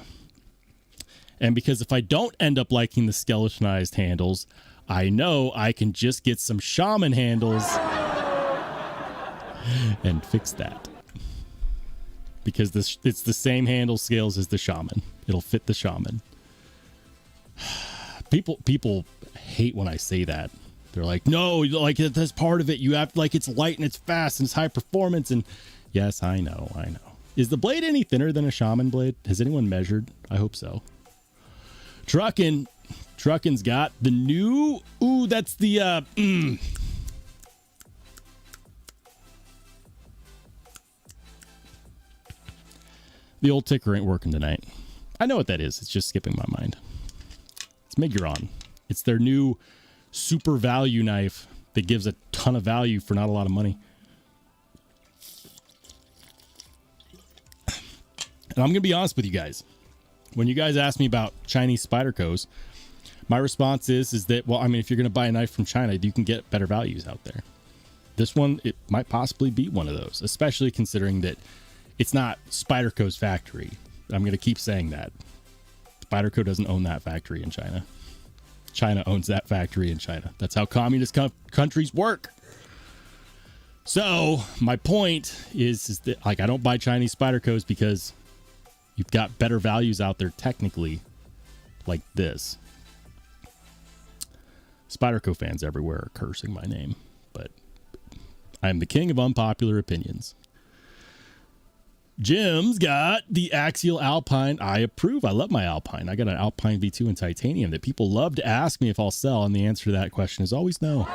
And because if I don't end up liking the skeletonized handles, I know I can just get some shaman handles and fix that. Because it's the same handle scales as the shaman. It'll fit the shaman. People hate when I say that. They're like, no, like that's part of it. You have, like, it's light and it's fast and it's high performance. And yes, I know. Is the blade any thinner than a shaman blade? Has anyone measured? I hope so. Truckin's got the new, ooh, that's the, The old ticker ain't working tonight. I know what that is. It's just skipping my mind. It's Miguron. It's their new super value knife that gives a ton of value for not a lot of money. And I'm going to be honest with you guys. When you guys ask me about Chinese Spydercos, my response is that, well, I mean, if you're going to buy a knife from China, you can get better values out there. This one, it might possibly be one of those, especially considering that it's not Spyderco's factory. I'm going to keep saying that. Spyderco doesn't own that factory in China. China owns that factory in China. That's how communist countries work. So my point is that, like, I don't buy Chinese Spydercos because you've got better values out there technically, like this. Spyderco fans everywhere are cursing my name, but I am the king of unpopular opinions. Jim's got the Axial Alpine. I approve. I love my Alpine. I got an Alpine V2 in titanium that people love to ask me if I'll sell, and the answer to that question is always no.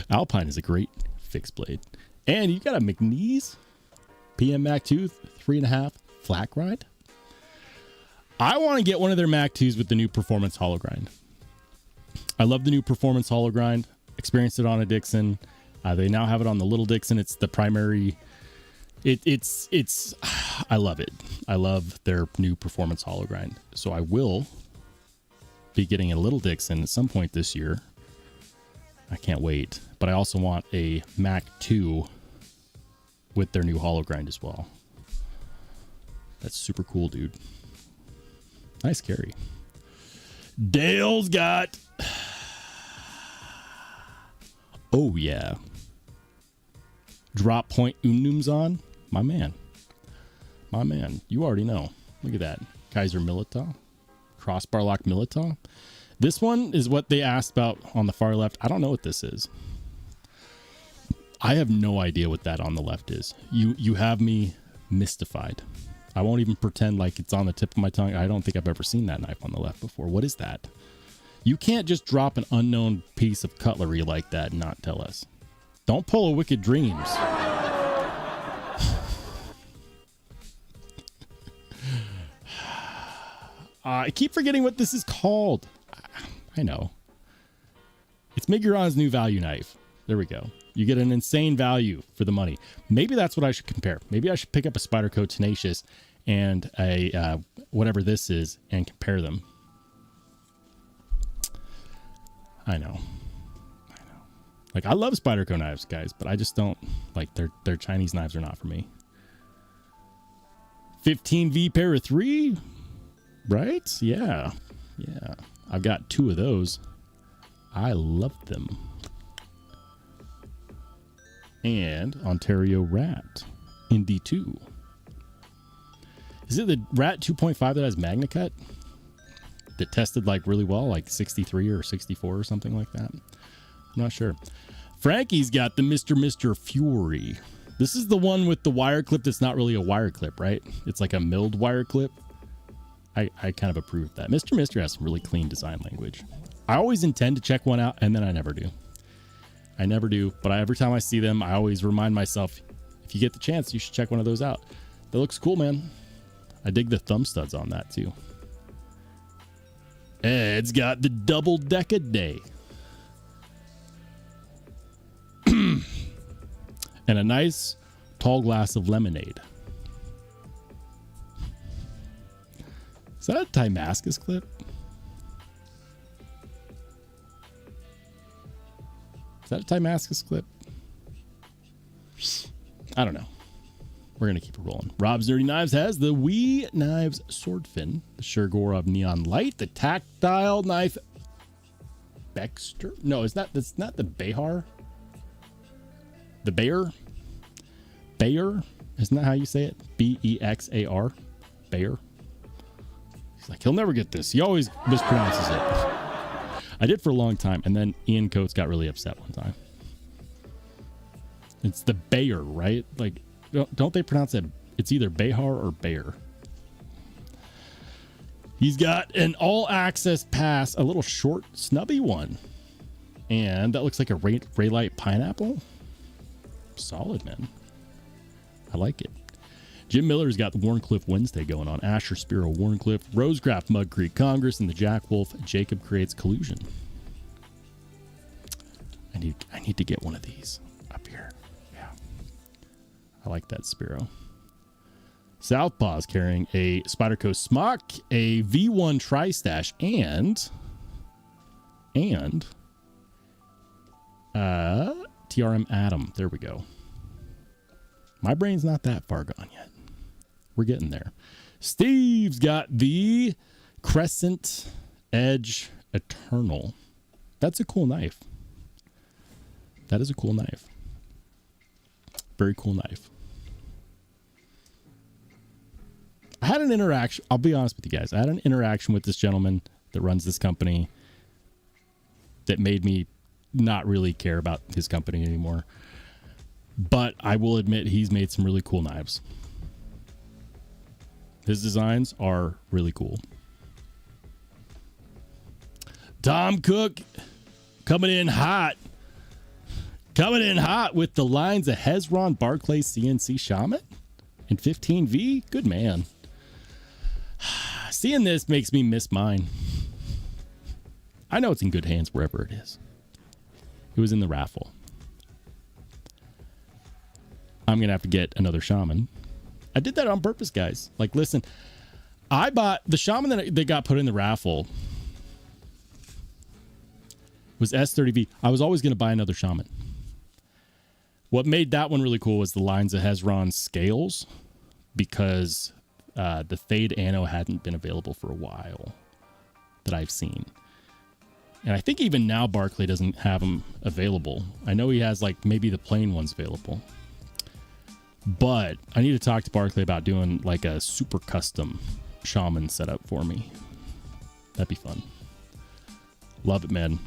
Alpine is a great fixed blade. And you got a McNeese PM Mac 2 3.5 flat grind. I want to get one of their Mac 2s with the new Performance Hollow Grind. I love the new Performance Hollow Grind. Experienced it on a Dixon. They now have it on the Little Dixon. It's the primary. It's I love it. I love their new Performance Hollow Grind. So I will be getting a Little Dixon at some point this year. I can't wait. But I also want a Mac 2 with their new hollow grind as well. That's super cool, dude. Nice carry. Dale's got... Oh, yeah. Drop point Umnums on. My man. My man. You already know. Look at that. Kaiser Militar. Crossbar lock Militar. This one is what they asked about on the far left. I don't know what this is. I have no idea what that on the left is. You have me mystified. I won't even pretend like it's on the tip of my tongue. I don't think I've ever seen that knife on the left before. What is that? You can't just drop an unknown piece of cutlery like that and not tell us. Don't pull a Wicked Dreams. I keep forgetting what this is called. I know. It's Miguron's new value knife. There we go. You get an insane value for the money. Maybe that's what I should compare. Maybe I should pick up a Spyderco Tenacious and a whatever this is and compare them. I know. Like, I love Spyderco knives, guys, but I just don't like their Chinese knives are not for me. 15V pair of 3, right? Yeah. I've got 2 of those. I love them. And Ontario Rat in D2. Is it the Rat 2.5 that has Magna Cut? That tested like really well, like 63 or 64 or something like that? I'm not sure. Frankie's got the Mr. Fury. This is the one with the wire clip that's not really a wire clip, right? It's like a milled wire clip. I kind of approve of that. Mr. has some really clean design language. I always intend to check one out, and then I never do. I never do, but every time I see them, I always remind myself, if you get the chance, you should check one of those out. That looks cool, man. I dig the thumb studs on that too. Ed's got the double decker day. And a nice tall glass of lemonade. Is that a Damascus clip? Is that a Damascus clip? I don't know. We're going to keep it rolling. Rob's Nerdy Knives has the Wee Knives Sword Fin, the Shergorov Neon Light, the Tactile Knife Bexter. No, that's not the Behar. The Bayer? Bayer? Isn't that how you say it? B-E-X-A-R? Bayer? He's like, he'll never get this. He always mispronounces it. I did for a long time, and then Ian Coates got really upset one time. It's the Bayer, right? Like, don't they pronounce it? It's either Behar or Bayer. He's got an all-access pass, a little short, snubby one. And that looks like a Raylight pineapple. Solid, man. I like it. Jim Miller's got the Warncliffe Wednesday going on. Asher Spiro Warncliffe, Rosecraft Mud Creek Congress, and the Jack Wolf Jacob Creates Collusion. I need to get one of these up here. Yeah. I like that Spiro. Southpaw's carrying a Spyderco Smock, a V1 Tri-Stash, and TRM Atom. There we go. My brain's not that far gone yet. We're getting there. Steve's got the Crescent Edge Eternal. That's a cool knife. That is a cool knife. Very cool knife. I had an interaction. I'll be honest with you guys. I had an interaction with this gentleman that runs this company that made me not really care about his company anymore. But I will admit he's made some really cool knives. His designs are really cool. Tom Cook coming in hot. Coming in hot with the lines of Hezron Barclay CNC Shaman in 15V. Good man. Seeing this makes me miss mine. I know it's in good hands wherever it is. It was in the raffle. I'm going to have to get another Shaman. I did that on purpose, guys. Like, listen, I bought the Shaman that they got put in the raffle was S30V. I was always going to buy another Shaman. What made that one really cool was the lines of Hezron scales, because the Fade Anno hadn't been available for a while that I've seen. And I think even now Barclay doesn't have them available. I know he has like maybe the plain ones available. But I need to talk to Barclay about doing like a super custom Shaman setup for me. That'd be fun. Love it, man.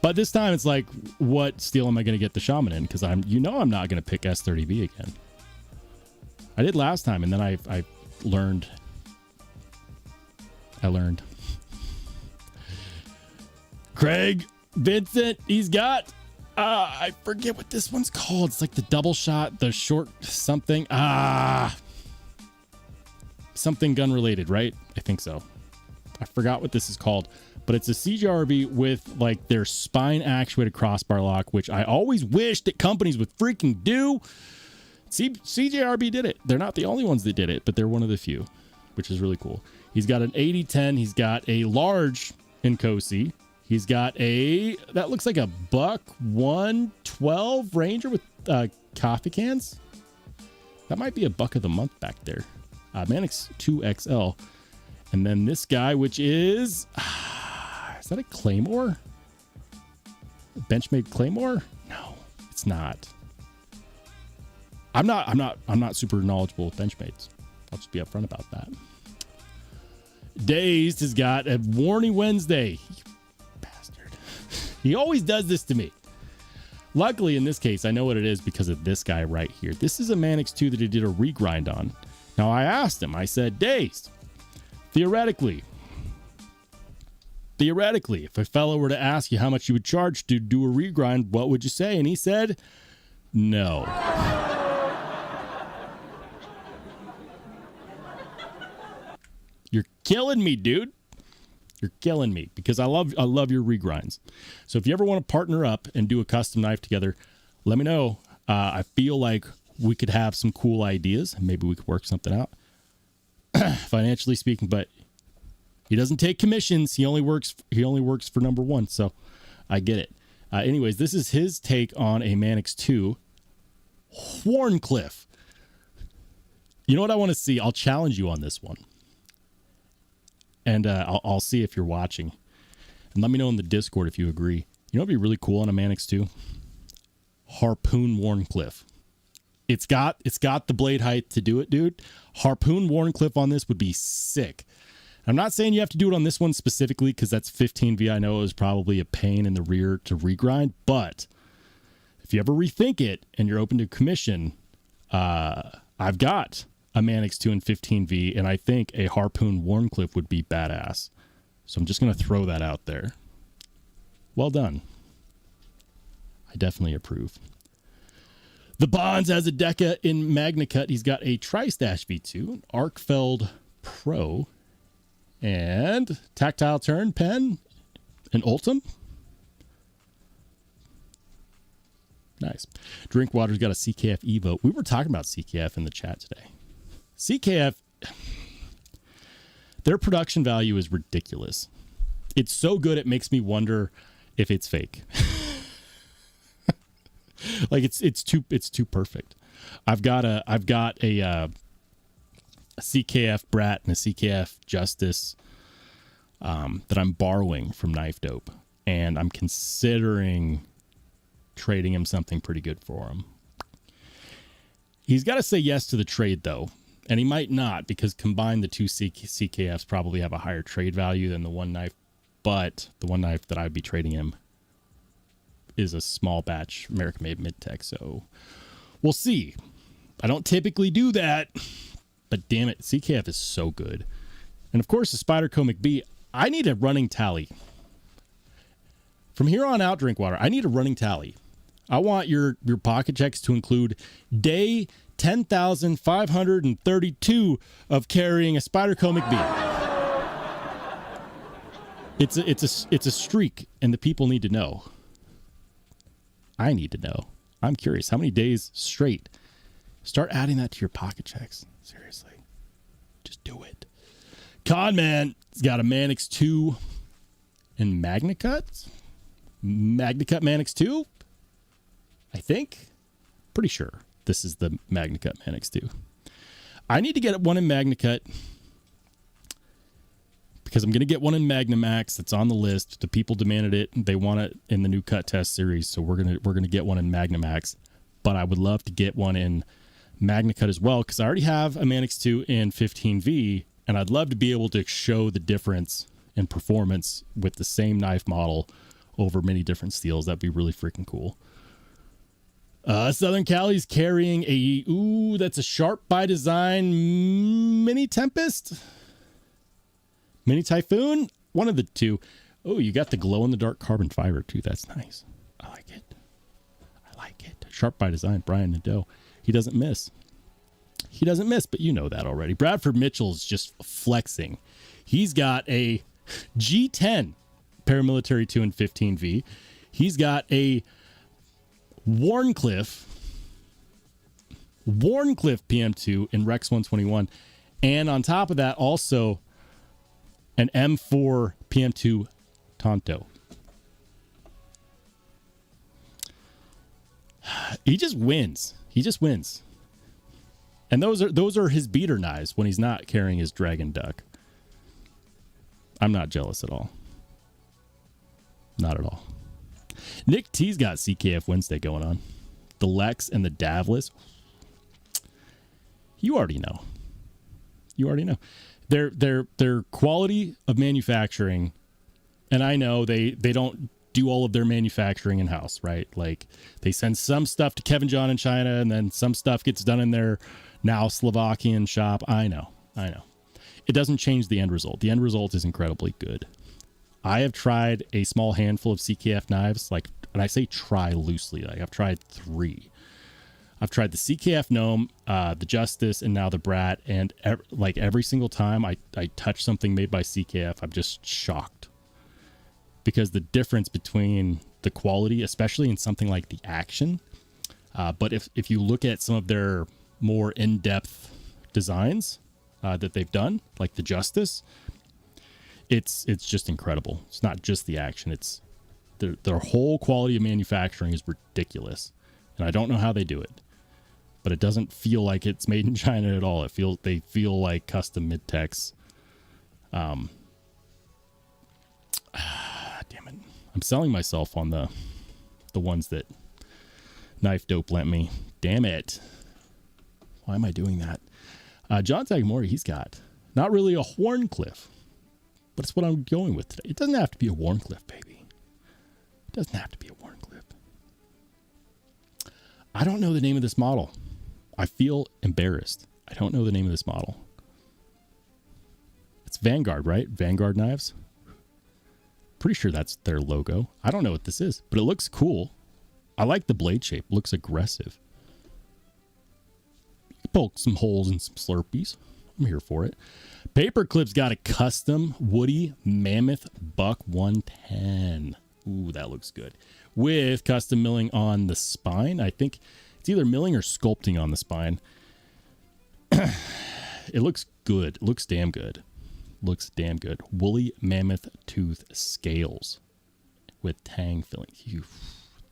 But this time it's like, what steel am I going to get the Shaman in? Because I'm not going to pick S30V again. I did last time, and then I learned. Craig Vincent, he's got I forget what this one's called. It's like the double shot, the short something. Something gun related, right? I think so. I forgot what this is called, but it's a CJRB with like their spine actuated crossbar lock, which I always wish that companies would freaking do. CJRB did it. They're not the only ones that did it, but they're one of the few, which is really cool. He's got an 8010. He's got a large Incosi. He's got that looks like a Buck 112 Ranger with coffee cans. That might be a Buck of the Month back there. Manix 2XL. And then this guy, which is that a Claymore? A benchmade Claymore? No, it's not. I'm not super knowledgeable with benchmates. I'll just be upfront about that. Dazed has got a Warning Wednesday. He always does this to me. Luckily, in this case, I know what it is because of this guy right here. This is a Manix 2 that he did a regrind on. Now, I asked him, I said, Dazed, theoretically, theoretically, if a fellow were to ask you how much you would charge to do a regrind, what would you say? And he said, no. You're killing me, dude. You're killing me because I love your regrinds. So if you ever want to partner up and do a custom knife together, let me know. I feel like we could have some cool ideas. Maybe we could work something out, financially speaking. But he doesn't take commissions. He only works for number one. So I get it. Anyways, this is his take on a Mannix 2 Wharncliffe. You know what I want to see? I'll challenge you on this one. And I'll see if you're watching. And let me know in the Discord if you agree. You know what would be really cool on a Mannix 2? Harpoon Wharncliffe. It's got the blade height to do it, dude. Harpoon Wharncliffe on this would be sick. I'm not saying you have to do it on this one specifically because that's 15V. I know it was probably a pain in the rear to regrind. But if you ever rethink it and you're open to commission, I've got a Mannix 2 and 15V, and I think a Harpoon Wharncliffe would be badass. So I'm just going to throw that out there. Well done. I definitely approve. The Bonds has a Deca in MagnaCut. He's got a Tri-Stash V2, Arkfeld Pro, and Tactile Turn Pen, an Ultim. Nice. Drinkwater's got a CKF Evo. We were talking about CKF in the chat today. CKF, their production value is ridiculous. It's so good it makes me wonder if it's fake. Like it's too perfect. I've got a CKF Brat and a CKF Justice that I'm borrowing from Knife Dope, and I'm considering trading him something pretty good for him. He's got to say yes to the trade though. And he might not, because combined the two CKFs probably have a higher trade value than the one knife. But the one knife that I'd be trading him is a small batch American-made mid-tech. So we'll see. I don't typically do that. But damn it, CKF is so good. And of course, the Spyderco McBee. I need a running tally. From here on out, Drinkwater, I need a running tally. I want your pocket checks to include day 10,532 of carrying a Spyderco McBee. It's a streak, and the people need to know. I need to know. I'm curious. How many days straight? Start adding that to your pocket checks. Seriously. Just do it. Conman has got a Mannix 2 and MagnaCut. MagnaCut Mannix 2? I think. Pretty sure this is the MagnaCut Mannix 2. I need to get one in MagnaCut because I'm going to get one in Magnamax that's on the list. The people demanded it. They want it in the new cut test series, so we're going to get one in Magnamax. But I would love to get one in MagnaCut as well because I already have a Mannix 2 in 15V, and I'd love to be able to show the difference in performance with the same knife model over many different steels. That'd be really freaking cool. Southern Cali's carrying that's a Sharp by Design Mini Tempest? Mini Typhoon? One of the two. Oh, you got the glow-in-the-dark carbon fiber, too. That's nice. I like it. Sharp by Design, Brian Nadeau. He doesn't miss. But you know that already. Bradford Mitchell's just flexing. He's got a G10 paramilitary 2 and 15V. He's got a Wharncliffe PM2 in Rex 121. And on top of that, also an M4 PM2 Tonto. He just wins. And those are his beater knives when he's not carrying his Dragon Duck. I'm not jealous at all. Not at all. Nick T's got CKF Wednesday going on. The Lex and the Davlis. You already know. Their quality of manufacturing, and I know they don't do all of their manufacturing in-house, right? Like, they send some stuff to Kevin John in China, and then some stuff gets done in their now Slovakian shop. I know. It doesn't change the end result. The end result is incredibly good. I have tried a small handful of CKF knives, like, and I say try loosely, like I've tried 3. I've tried the CKF Gnome, the Justice, and now the Brat, and like every single time I touch something made by CKF, I'm just shocked. Because the difference between the quality, especially in something like the Action, but if you look at some of their more in-depth designs that they've done, like the Justice, it's just incredible. It's not just the Action, it's their whole quality of manufacturing is ridiculous. And I don't know how they do it. But it doesn't feel like it's made in China at all. They feel like custom mid-techs. Damn it. I'm selling myself on the ones that Knife Dope lent me. Damn it. Why am I doing that? John Tagmori, he's got not really a Horncliffe, but it's what I'm going with today. It doesn't have to be a Warncliffe, baby. It doesn't have to be a Warncliffe. I don't know the name of this model. I feel embarrassed. I don't know the name of this model. It's Vanguard, right? Vanguard Knives. Pretty sure that's their logo. I don't know what this is, but it looks cool. I like the blade shape. It looks aggressive. You can poke some holes in some Slurpees. I'm here for it. Paperclip's got a custom Woody Mammoth Buck 110. Ooh, that looks good. With custom milling on the spine. I think it's either milling or sculpting on the spine. It looks good. It looks damn good. Looks damn good. Woolly mammoth tooth scales with tang fillings.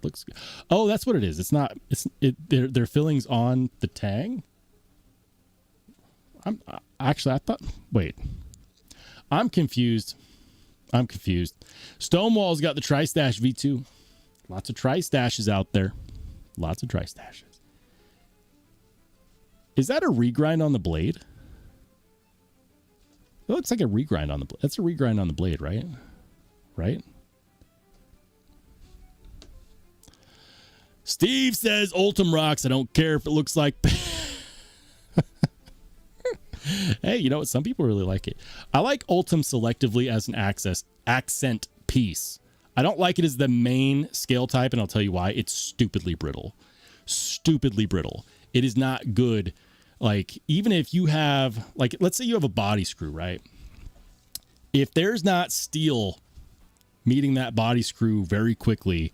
Looks good. Oh, that's what it is. It's not. They're fillings on the tang. I thought. Wait. I'm confused. Stonewall's got the Tri-Stash V2. Lots of Tri-Stashes out there. Lots of Tri-Stashes. Is that a regrind on the blade? It looks like a regrind on the blade. That's a regrind on the blade, right? Right? Steve says, Ultim rocks. I don't care if it looks like... Hey, you know what? Some people really like it. I like Ultim selectively as an accent piece. I don't like it as the main scale type, and I'll tell you why. It's stupidly brittle. Stupidly brittle. It is not good. Like, even if you have, like, let's say you have a body screw, right? If there's not steel meeting that body screw very quickly,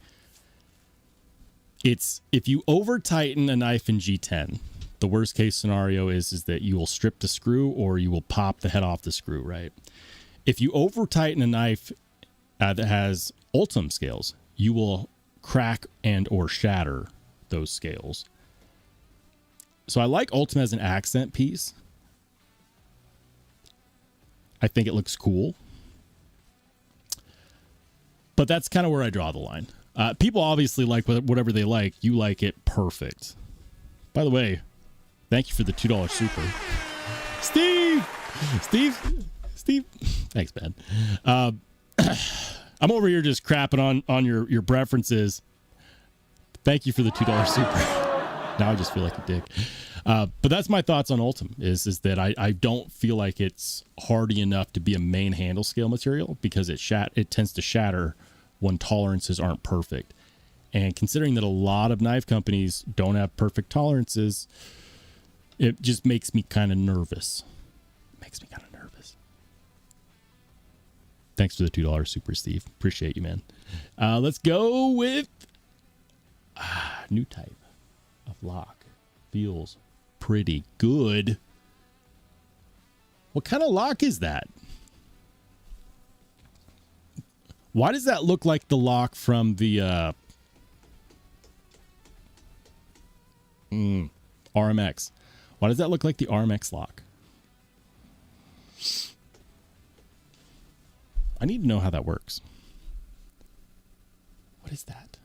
if you over tighten a knife in G10, the worst case scenario is that you will strip the screw or you will pop the head off the screw, right? If you over tighten a knife that has Ultim scales, you will crack and or shatter those scales. So I like Ultim as an accent piece. I think it looks cool. But that's kind of where I draw the line. People obviously like whatever they like. You like it, perfect. By the way, thank you for the $2 super. Steve. Thanks, man. I'm over here just crapping on your preferences. Thank you for the $2 super. Now I just feel like a dick. But that's my thoughts on Ultim is that I don't feel like it's hardy enough to be a main handle scale material because it tends to shatter when tolerances aren't perfect. And considering that a lot of knife companies don't have perfect tolerances, it just makes me kind of nervous. Thanks for the $2 super, Steve. Appreciate you, man. Let's go with new type of lock. Feels pretty good. What kind of lock is that? Why does that look like the lock from the RMX? Why does that look like the RMX lock? I need to know how that works. What is that?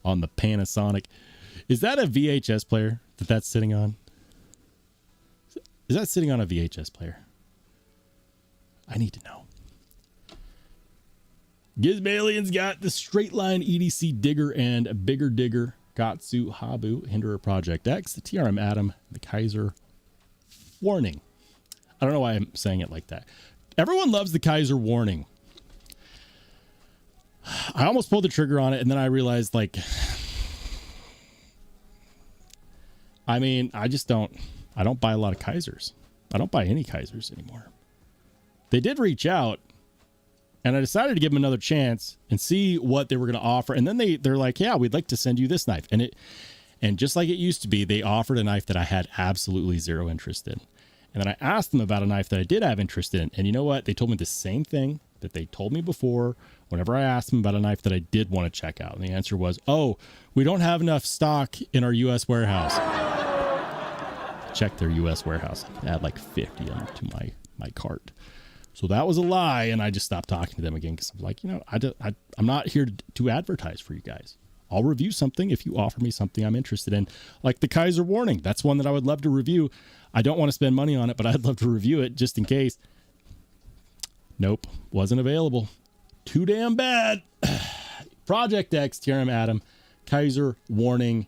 On the Panasonic. Is that a VHS player that's sitting on? Is that sitting on a VHS player? I need to know. Gizbalian's got the straight line EDC digger and bigger digger. Gatsu, Habu, Hinderer Project X, the TRM Atom, the Kaiser Warning. I don't know why I'm saying it like that. everyone loves the Kaiser warning. I almost pulled the trigger on it, and then I realized, like, I mean, I don't buy a lot of Kaisers. I don't buy any Kaisers anymore. They did reach out, and I decided to give them another chance and see what they were going to offer. And then they're like, yeah, we'd like to send you this knife. And just like it used to be, they offered a knife that I had absolutely zero interest in. And then I asked them about a knife that I did have interest in. And you know what? They told me the same thing that they told me before whenever I asked them about a knife that I did want to check out. And the answer was, oh, we don't have enough stock in our U.S. warehouse. Check their U.S. warehouse. I had like 50 onto my cart. So that was a lie, and I just stopped talking to them again because I'm like, you know, I'm not here to advertise for you guys. I'll review something if you offer me something I'm interested in, like the Kaiser warning. That's one that I would love to review. I don't want to spend money on it, but I'd love to review it just in case. Nope, wasn't available. Too damn bad. Project X, TRM Adam, Kaiser warning,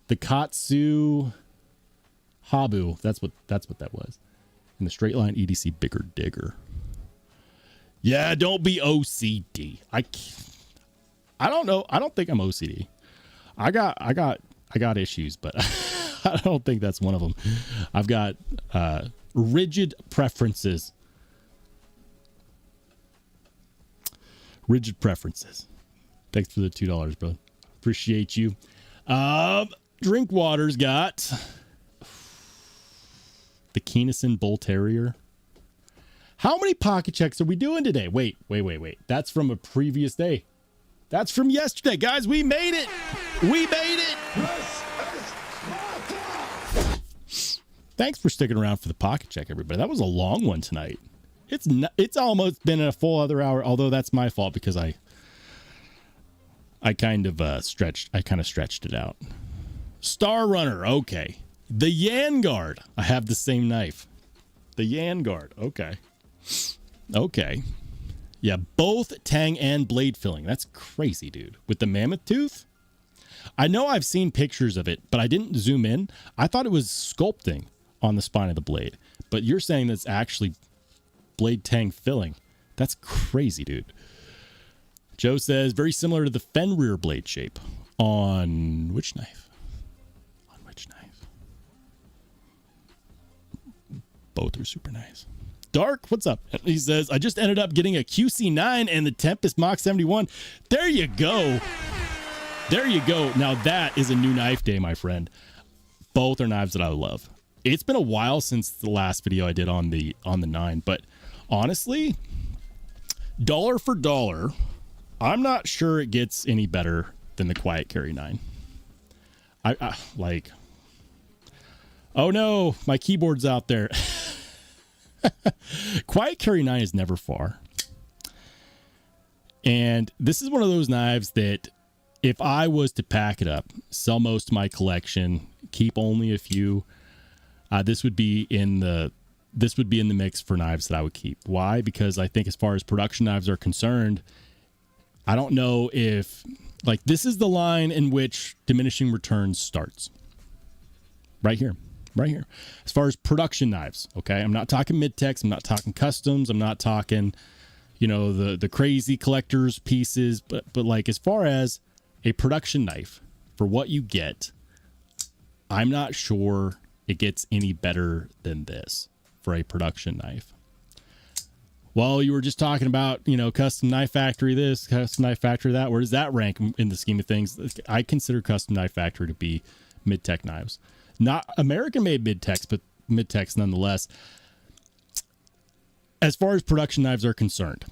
the Katsu Habu. That's what that was. And the straight line EDC bigger digger. Yeah, don't be OCD. I don't know. I don't think I'm OCD. I got issues, but I don't think that's one of them. I've got rigid preferences. Rigid preferences. Thanks for the $2, brother. Appreciate you. Drinkwater's got the Keennison Bull Terrier. How many pocket checks are we doing today? Wait. That's from a previous day. That's from yesterday. Guys, we made it. We made it. Thanks for sticking around for the pocket check, everybody. That was a long one tonight. It's almost been a full other hour, although that's my fault because I kind of stretched it out. Star Runner, okay. The Yanguard. I have the same knife. The Yanguard, okay. Okay. Yeah, both tang and blade filling. That's crazy, dude. With the mammoth tooth? I know I've seen pictures of it, but I didn't zoom in. I thought it was sculpting on the spine of the blade. But you're saying that's actually blade tang filling. That's crazy, dude. Joe says, very similar to the Fenrir blade shape. On which knife? On which knife? Both are super nice. Dark, what's up? He says, I just ended up getting a QC9 and the Tempest Mach 71. There you go. There you go. Now that is a new knife day, my friend. Both are knives that I love. It's been a while since the last video I did on the 9, but honestly, dollar for dollar, I'm not sure it gets any better than the Quiet Carry 9. I like, oh no, my keyboard's out there. Quiet Carry 9 is never far. And this is one of those knives that if I was to pack it up, sell most of my collection, keep only a few, this would be in the mix for knives that I would keep. Why? Because I think as far as production knives are concerned, I don't know if, like, this is the line in which diminishing returns starts. Right here. As far as production knives, okay? I'm not talking mid-techs. I'm not talking customs. I'm not talking, you know, the crazy collector's pieces. But like, as far as a production knife, for what you get, I'm not sure it gets any better than this for a production knife. Well, you were just talking about, you know, custom knife factory this, custom knife factory that. Where does that rank in the scheme of things? I consider custom knife factory to be mid-tech knives. Not American-made mid-techs, but mid-techs nonetheless. As far as production knives are concerned,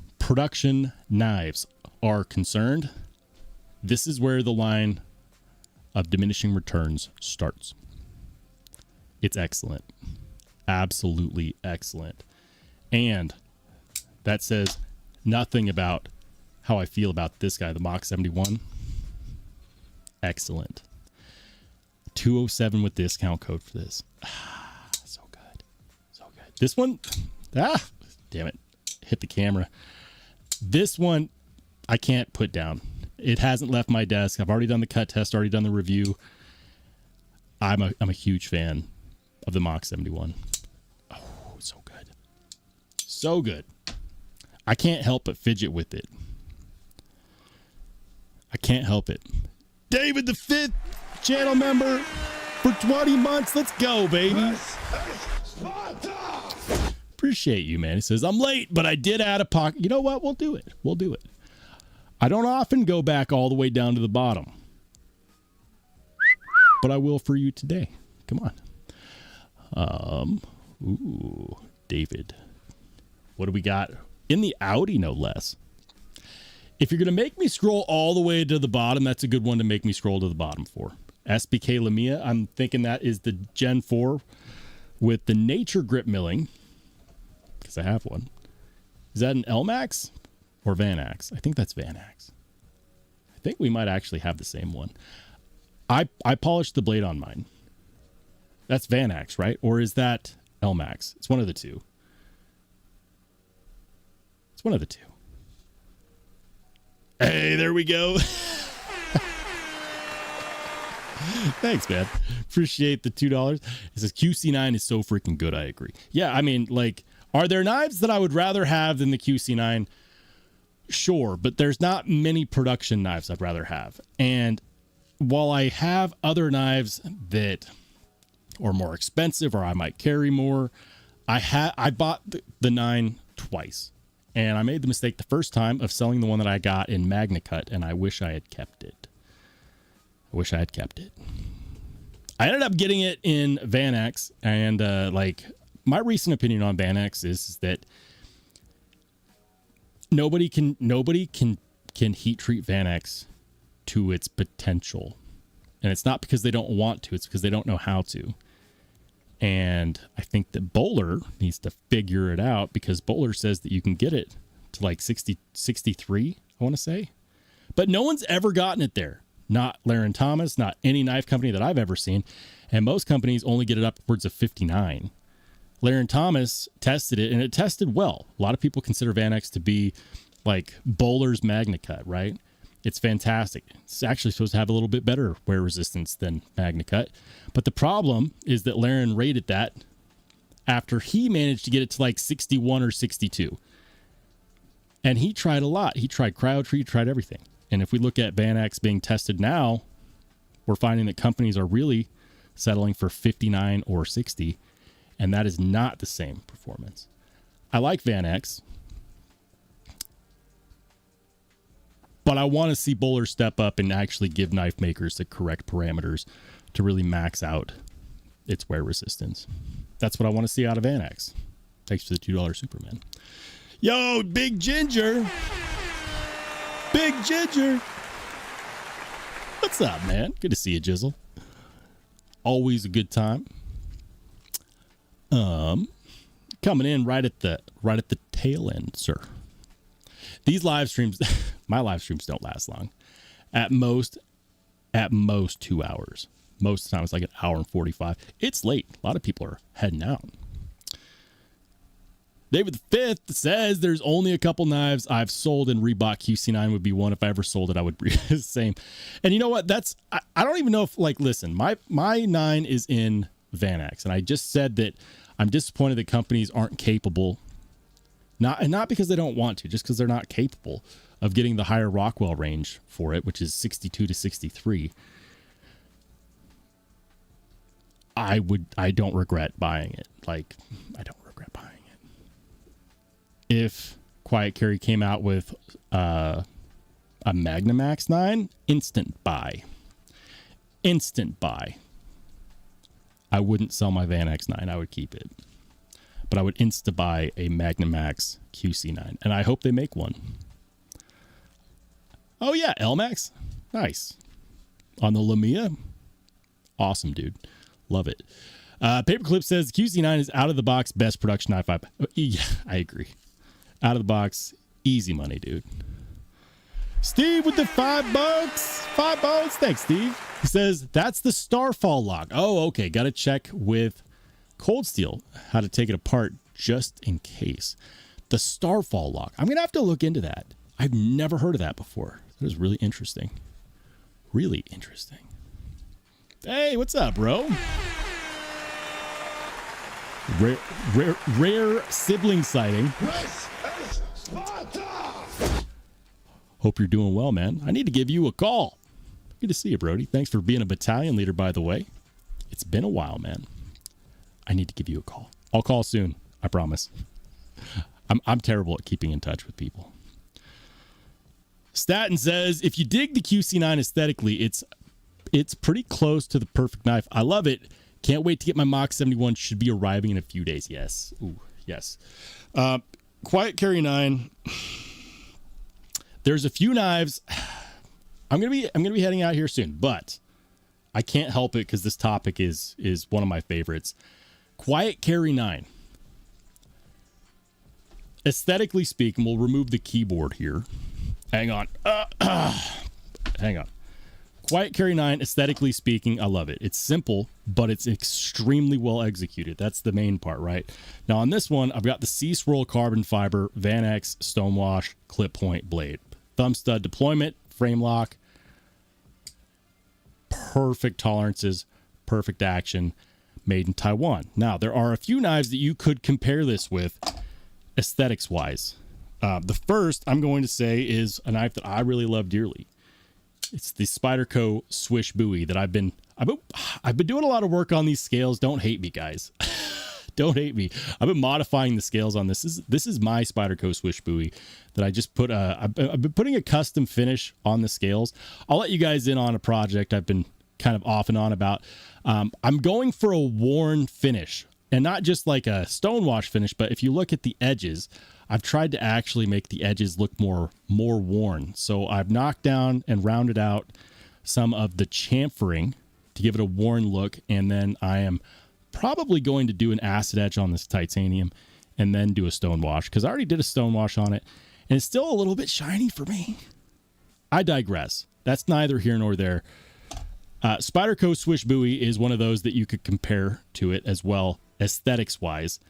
this is where the line of diminishing returns starts. It's excellent. Absolutely excellent. And that says nothing about how I feel about this guy, the Mach 71. Excellent. 207 with discount code for this. So good. This one, damn it. Hit the camera. This one, I can't put down. It hasn't left my desk. I've already done the cut test, already done the review. I'm a huge fan of the Mach 71. Oh, so good. So good. I can't help but fidget with it. I can't help it. David the 5th channel member for 20 months. Let's go, baby. Appreciate you, man. He says, I'm late, but I did add a pocket. You know what? We'll do it. We'll do it. I don't often go back all the way down to the bottom, but I will for you today. Come on. Ooh, David. What do we got? In the Audi, no less. If you're going to make me scroll all the way to the bottom, that's a good one to make me scroll to the bottom for. SBK Lamia, I'm thinking that is the Gen 4 with the nature grip milling, because I have one. Is that an LMAX or Vanax? I think that's Vanax. I think we might actually have the same one. I polished the blade on mine. That's Vanax, right? Or is that LMAX? It's one of the two. It's one of the two. Hey, there we go. Thanks, man. Appreciate the $2. It says QC9 is so freaking good. I agree. Yeah, I mean, like, are there knives that I would rather have than the QC9? Sure, but there's not many production knives I'd rather have. And while I have other knives that are more expensive or I might carry more, I bought the 9 twice. And I made the mistake the first time of selling the one that I got in MagnaCut, and I wish I had kept it. I ended up getting it in Vanax, and like my recent opinion on Vanax is that nobody can heat treat Vanax to its potential, and it's not because they don't want to; it's because they don't know how to. And I think that Bowler needs to figure it out, because Bowler says that you can get it to like 63, I want to say. But no one's ever gotten it there. Not Laren Thomas, not any knife company that I've ever seen. And most companies only get it upwards of 59. Laren Thomas tested it, and it tested well. A lot of people consider Vanax to be like Bowler's MagnaCut, right? It's fantastic. It's actually supposed to have a little bit better wear resistance than MagnaCut. But the problem is that Laren rated that after he managed to get it to like 61 or 62. And he tried a lot. He tried cryo-tree, tried everything. And if we look at Vanax being tested now, we're finding that companies are really settling for 59 or 60. And that is not the same performance. I like Vanax, but I want to see Bowler step up and actually give knife makers the correct parameters to really max out its wear resistance. That's what I want to see out of Vanax. Thanks for the $2 Superman. Yo, Big Ginger. Big Ginger. What's up, man? Good to see you, Jizzle. Always a good time. Coming in right at the tail end, sir. These live streams, my live streams don't last long. At most 2 hours. Most of the time it's like an hour and 45. It's late. A lot of people are heading out. David the 5th says there's only a couple knives I've sold, and Reebok QC9 would be one. If I ever sold it, I would be the same. And you know what? I don't even know if, like, listen, my 9 is in Vanax, and I just said that I'm disappointed that companies aren't capable, not because they don't want to, just because they're not capable of getting the higher Rockwell range for it, which is 62 to 63. I don't regret buying it. Like, I don't regret buying it. If Quiet Carry came out with a Magnamax 9, instant buy. I wouldn't sell my Vanax 9. I would keep it. But I would insta buy a Magnamax QC9. And I hope they make one. Oh yeah, LMAX. Nice. On the Lamia. Awesome, dude. Love it. Paperclip says QC9 is out of the box best production knife I've... Yeah, I agree. Out of the box, easy money, dude. Steve with the $5. $5. Thanks, Steve. He says that's the Starfall lock. Oh, okay. Got to check with Cold Steel how to take it apart just in case. The Starfall lock. I'm gonna have to look into that. I've never heard of that before. That is really interesting. Really interesting. Hey, what's up, bro? Rare sibling sighting. Hope you're doing well, man. I need to give you a call. Good to see you, Brody. Thanks for being a battalion leader, by the way. It's been a while, man. I need to give you a call. I'll call soon. I promise. I'm terrible at keeping in touch with people. Staten says, if you dig the QC9 aesthetically, it's pretty close to the perfect knife. I love it. Can't wait to get my Mach 71. Should be arriving in a few days. Yes. Ooh, yes. Quiet Carry 9. There's a few knives. I'm gonna be heading out here soon, but I can't help it because this topic is one of my favorites. Quiet Carry 9. Aesthetically speaking, we'll remove the keyboard here. Hang on. Hang on. Quiet Carry 9, aesthetically speaking, I love it. It's simple, but it's extremely well executed. That's the main part, right? Now on this one, I've got the C-Swirl carbon fiber, Van X, Stonewash, clip point blade. Thumb stud deployment, frame lock. Perfect tolerances, perfect action, made in Taiwan. Now, there are a few knives that you could compare this with aesthetics-wise. The first I'm going to say is a knife that I really love dearly. It's the Spyderco Swish Buoy that I've been doing a lot of work on these scales. Don't hate me, guys. Don't hate me. I've been modifying the scales on this. This is my Spyderco Swish Buoy that I just put. I've been putting a custom finish on the scales. I'll let you guys in on a project I've been kind of off and on about. I'm going for a worn finish, and not just like a stonewash finish, but if you look at the edges, I've tried to actually make the edges look more worn. So I've knocked down and rounded out some of the chamfering to give it a worn look, and then I am probably going to do an acid etch on this titanium and then do a stonewash, because I already did a stonewash on it and it's still a little bit shiny for me. I digress. That's neither here nor there. Spyderco Swish Buoy is one of those that you could compare to it as well, aesthetics wise.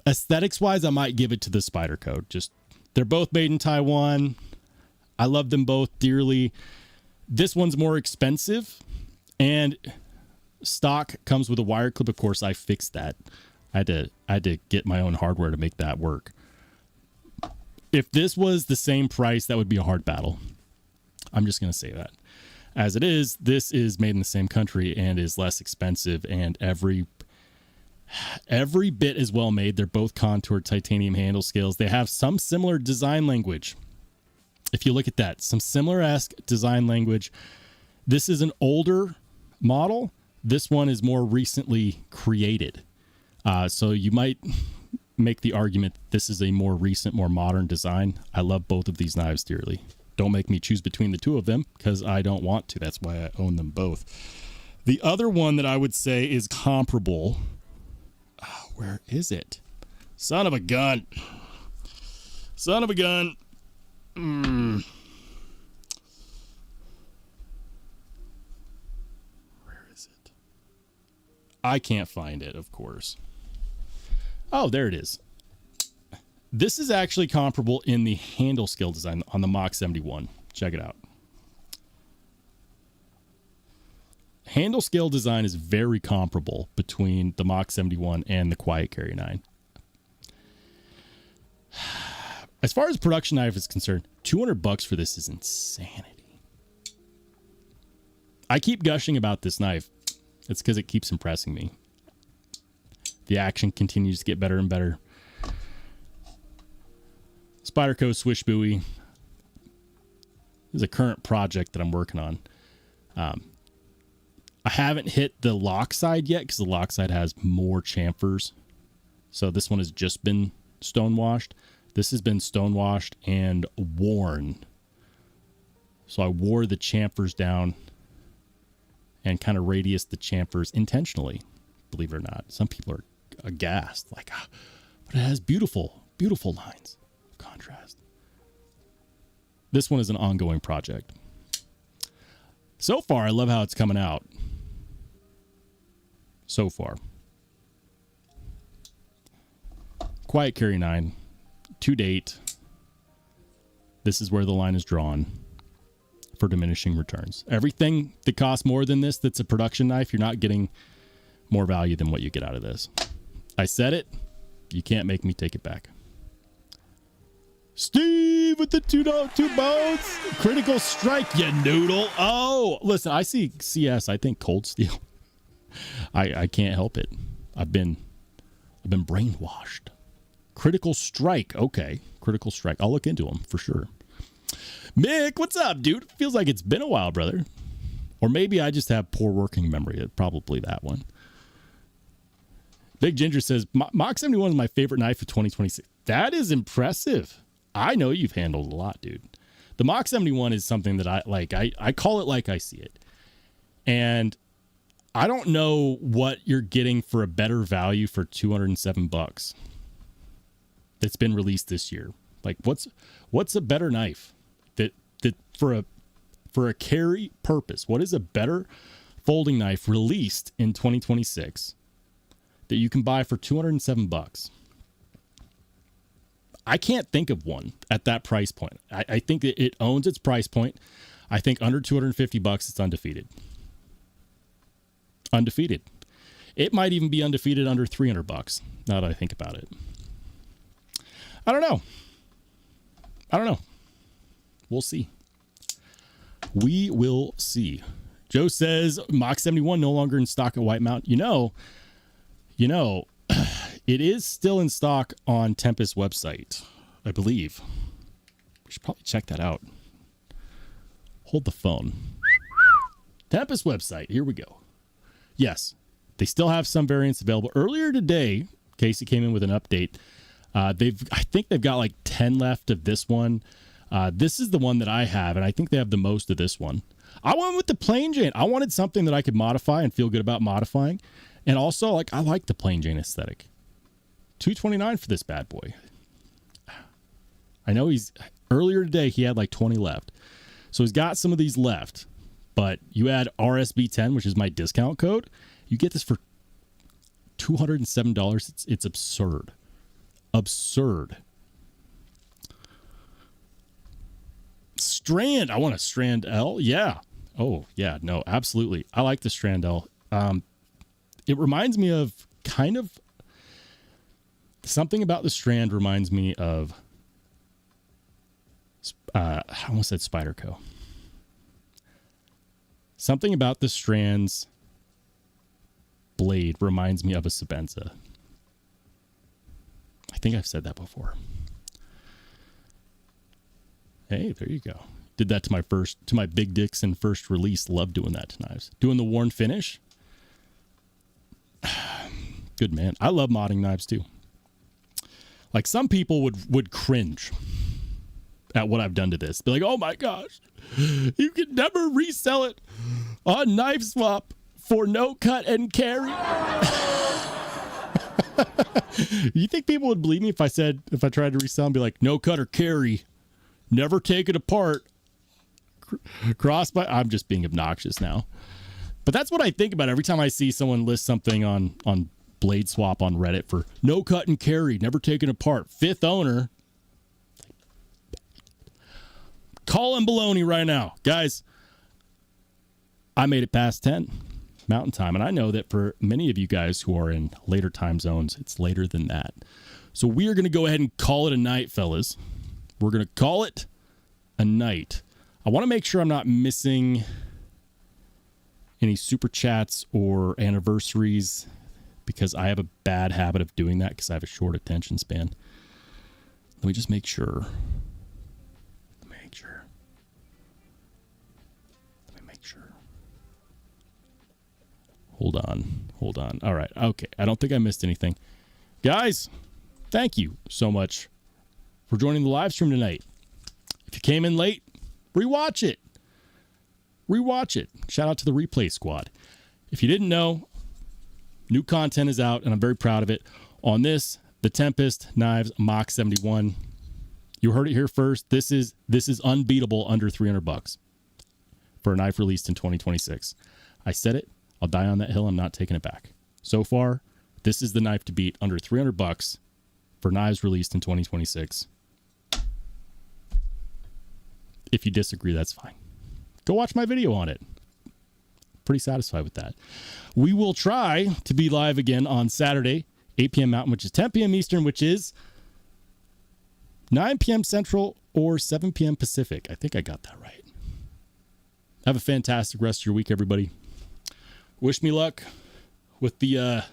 Aesthetics wise, I might give it to the Spyderco. Just, they're both made in Taiwan. I love them both dearly. This one's more expensive, and stock comes with a wire clip. Of course, I fixed that. I had to get my own hardware to make that work. If this was the same price, that would be a hard battle. I'm just going to say that. As it is, this is made in the same country and is less expensive, and every bit is well made. They're both contoured titanium handle scales. They have some similar design language. If you look at that, some similar-esque design language. This is an older model. This one is more recently created. So you might make the argument that this is a more recent, more modern design. I love both of these knives dearly. Don't make me choose between the two of them, because I don't want to. That's why I own them both. The other one that I would say is comparable. Oh, where is it? Son of a gun. Son of a gun. Where is it? I can't find it, of course. Oh, there it is. This is actually comparable in the handle scale design on the Mach 71. Check it out. Handle scale design is very comparable between the Mach 71 and the Quiet Carry 9. As far as production knife is concerned, $200 for this is insanity. I keep gushing about this knife. It's because it keeps impressing me. The action continues to get better and better. Spyderco Swish Buoy is a current project that I'm working on. I haven't hit the lock side yet because the lock side has more chamfers. So this one has just been stonewashed. This has been stonewashed and worn. So I wore the chamfers down and kind of radiused the chamfers intentionally, believe it or not. Some people are aghast, like, but it has beautiful, beautiful lines of contrast. This one is an ongoing project. So far, I love how it's coming out. So far. Quiet Carry 9. To date, this is where the line is drawn for diminishing returns. Everything that costs more than this that's a production knife, you're not getting more value than what you get out of this. I said it. You can't make me take it back. Steve with the two bones. Critical strike, you noodle. Oh, listen, I see CS. I think cold steel. I can't help it. I've been brainwashed. Critical strike. Okay. Critical strike. I'll look into them for sure. Mick, what's up, dude? Feels like it's been a while, brother. Or maybe I just have poor working memory. Probably that one. Big Ginger says, Mach 71 is my favorite knife of 2026. That is impressive. I know you've handled a lot, dude. The Mach 71 is something that I like. I call it like I see it. And I don't know what you're getting for a better value for $207 that's been released this year. Like, what's a better knife that for a carry purpose? What is a better folding knife released in 2026 that you can buy for $207? I can't think of one at that price point. I think that it owns its price point. I think under $250, it's undefeated. Undefeated. It might even be undefeated under $300 now that I think about it. I don't know. We'll see. We will see. Joe says Mach 71 no longer in stock at White Mountain. You know, it is still in stock on Tempest website, I believe. We should probably check that out. Hold the phone. Tempest website. Here we go. Yes, they still have some variants available. Earlier today, Casey came in with an update. I think they've got like 10 left of this one. This is the one that I have, and I think they have the most of this one. I went with the plain Jane. I wanted something that I could modify and feel good about modifying. And also, I like the plain Jane aesthetic. $229 for this bad boy. I know earlier today he had like 20 left. So he's got some of these left. But you add RSB10, which is my discount code, you get this for $207. It's absurd. Absurd. Strand. I want a Strand L. Yeah. Oh, yeah. No, absolutely. I like the Strand L. It reminds me of kind of something about the Strand reminds me of I almost said Spyderco. Something about the Strand's blade reminds me of a Sabenza. I think I've said that before. Hey, there you go. Did that to my Big Dixon first release. Love doing that to knives. Doing the worn finish. Good man. I love modding knives too. Like some people would cringe at what I've done to this. Be like, oh my gosh, you can never resell it on Knife Swap for no cut and carry. You think people would believe me if I tried to resell and be like, no cut or carry, never take it apart. I'm just being obnoxious now. But that's what I think about every time I see someone list something on Blade Swap on Reddit for no cut and carry, never taken apart, 5th owner. Call him baloney right now. Guys, I made it past 10 Mountain Time, and I know that for many of you guys who are in later time zones, it's later than that. So we are going to go ahead and call it a night, fellas. We're going to call it a night. I want to make sure I'm not missing any super chats or anniversaries because I have a bad habit of doing that because I have a short attention span. Let me just make sure. Let me make sure. Hold on. All right. Okay. I don't think I missed anything. Guys, thank you so much for joining the live stream tonight. If you came in late, rewatch it. Shout out to the replay squad. If you didn't know, new content is out, and I'm very proud of it. On this, the Tempest Knives Mach 71. You heard it here first. This is unbeatable under $300 for a knife released in 2026. I said it. I'll die on that hill. I'm not taking it back. So far, this is the knife to beat under $300 for knives released in 2026. If you disagree, that's fine. Go watch my video on it. Pretty satisfied with that. We will try to be live again on Saturday 8 p.m. Mountain, which is 10 p.m. Eastern, which is 9 p.m. Central or 7 p.m. Pacific. I think I got that right. Have a fantastic rest of your week, everybody. Wish me luck with the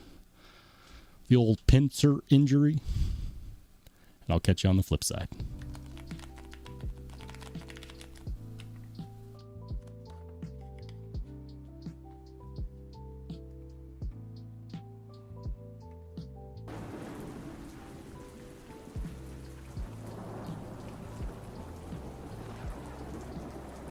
old pincer injury. And I'll catch you on the flip side.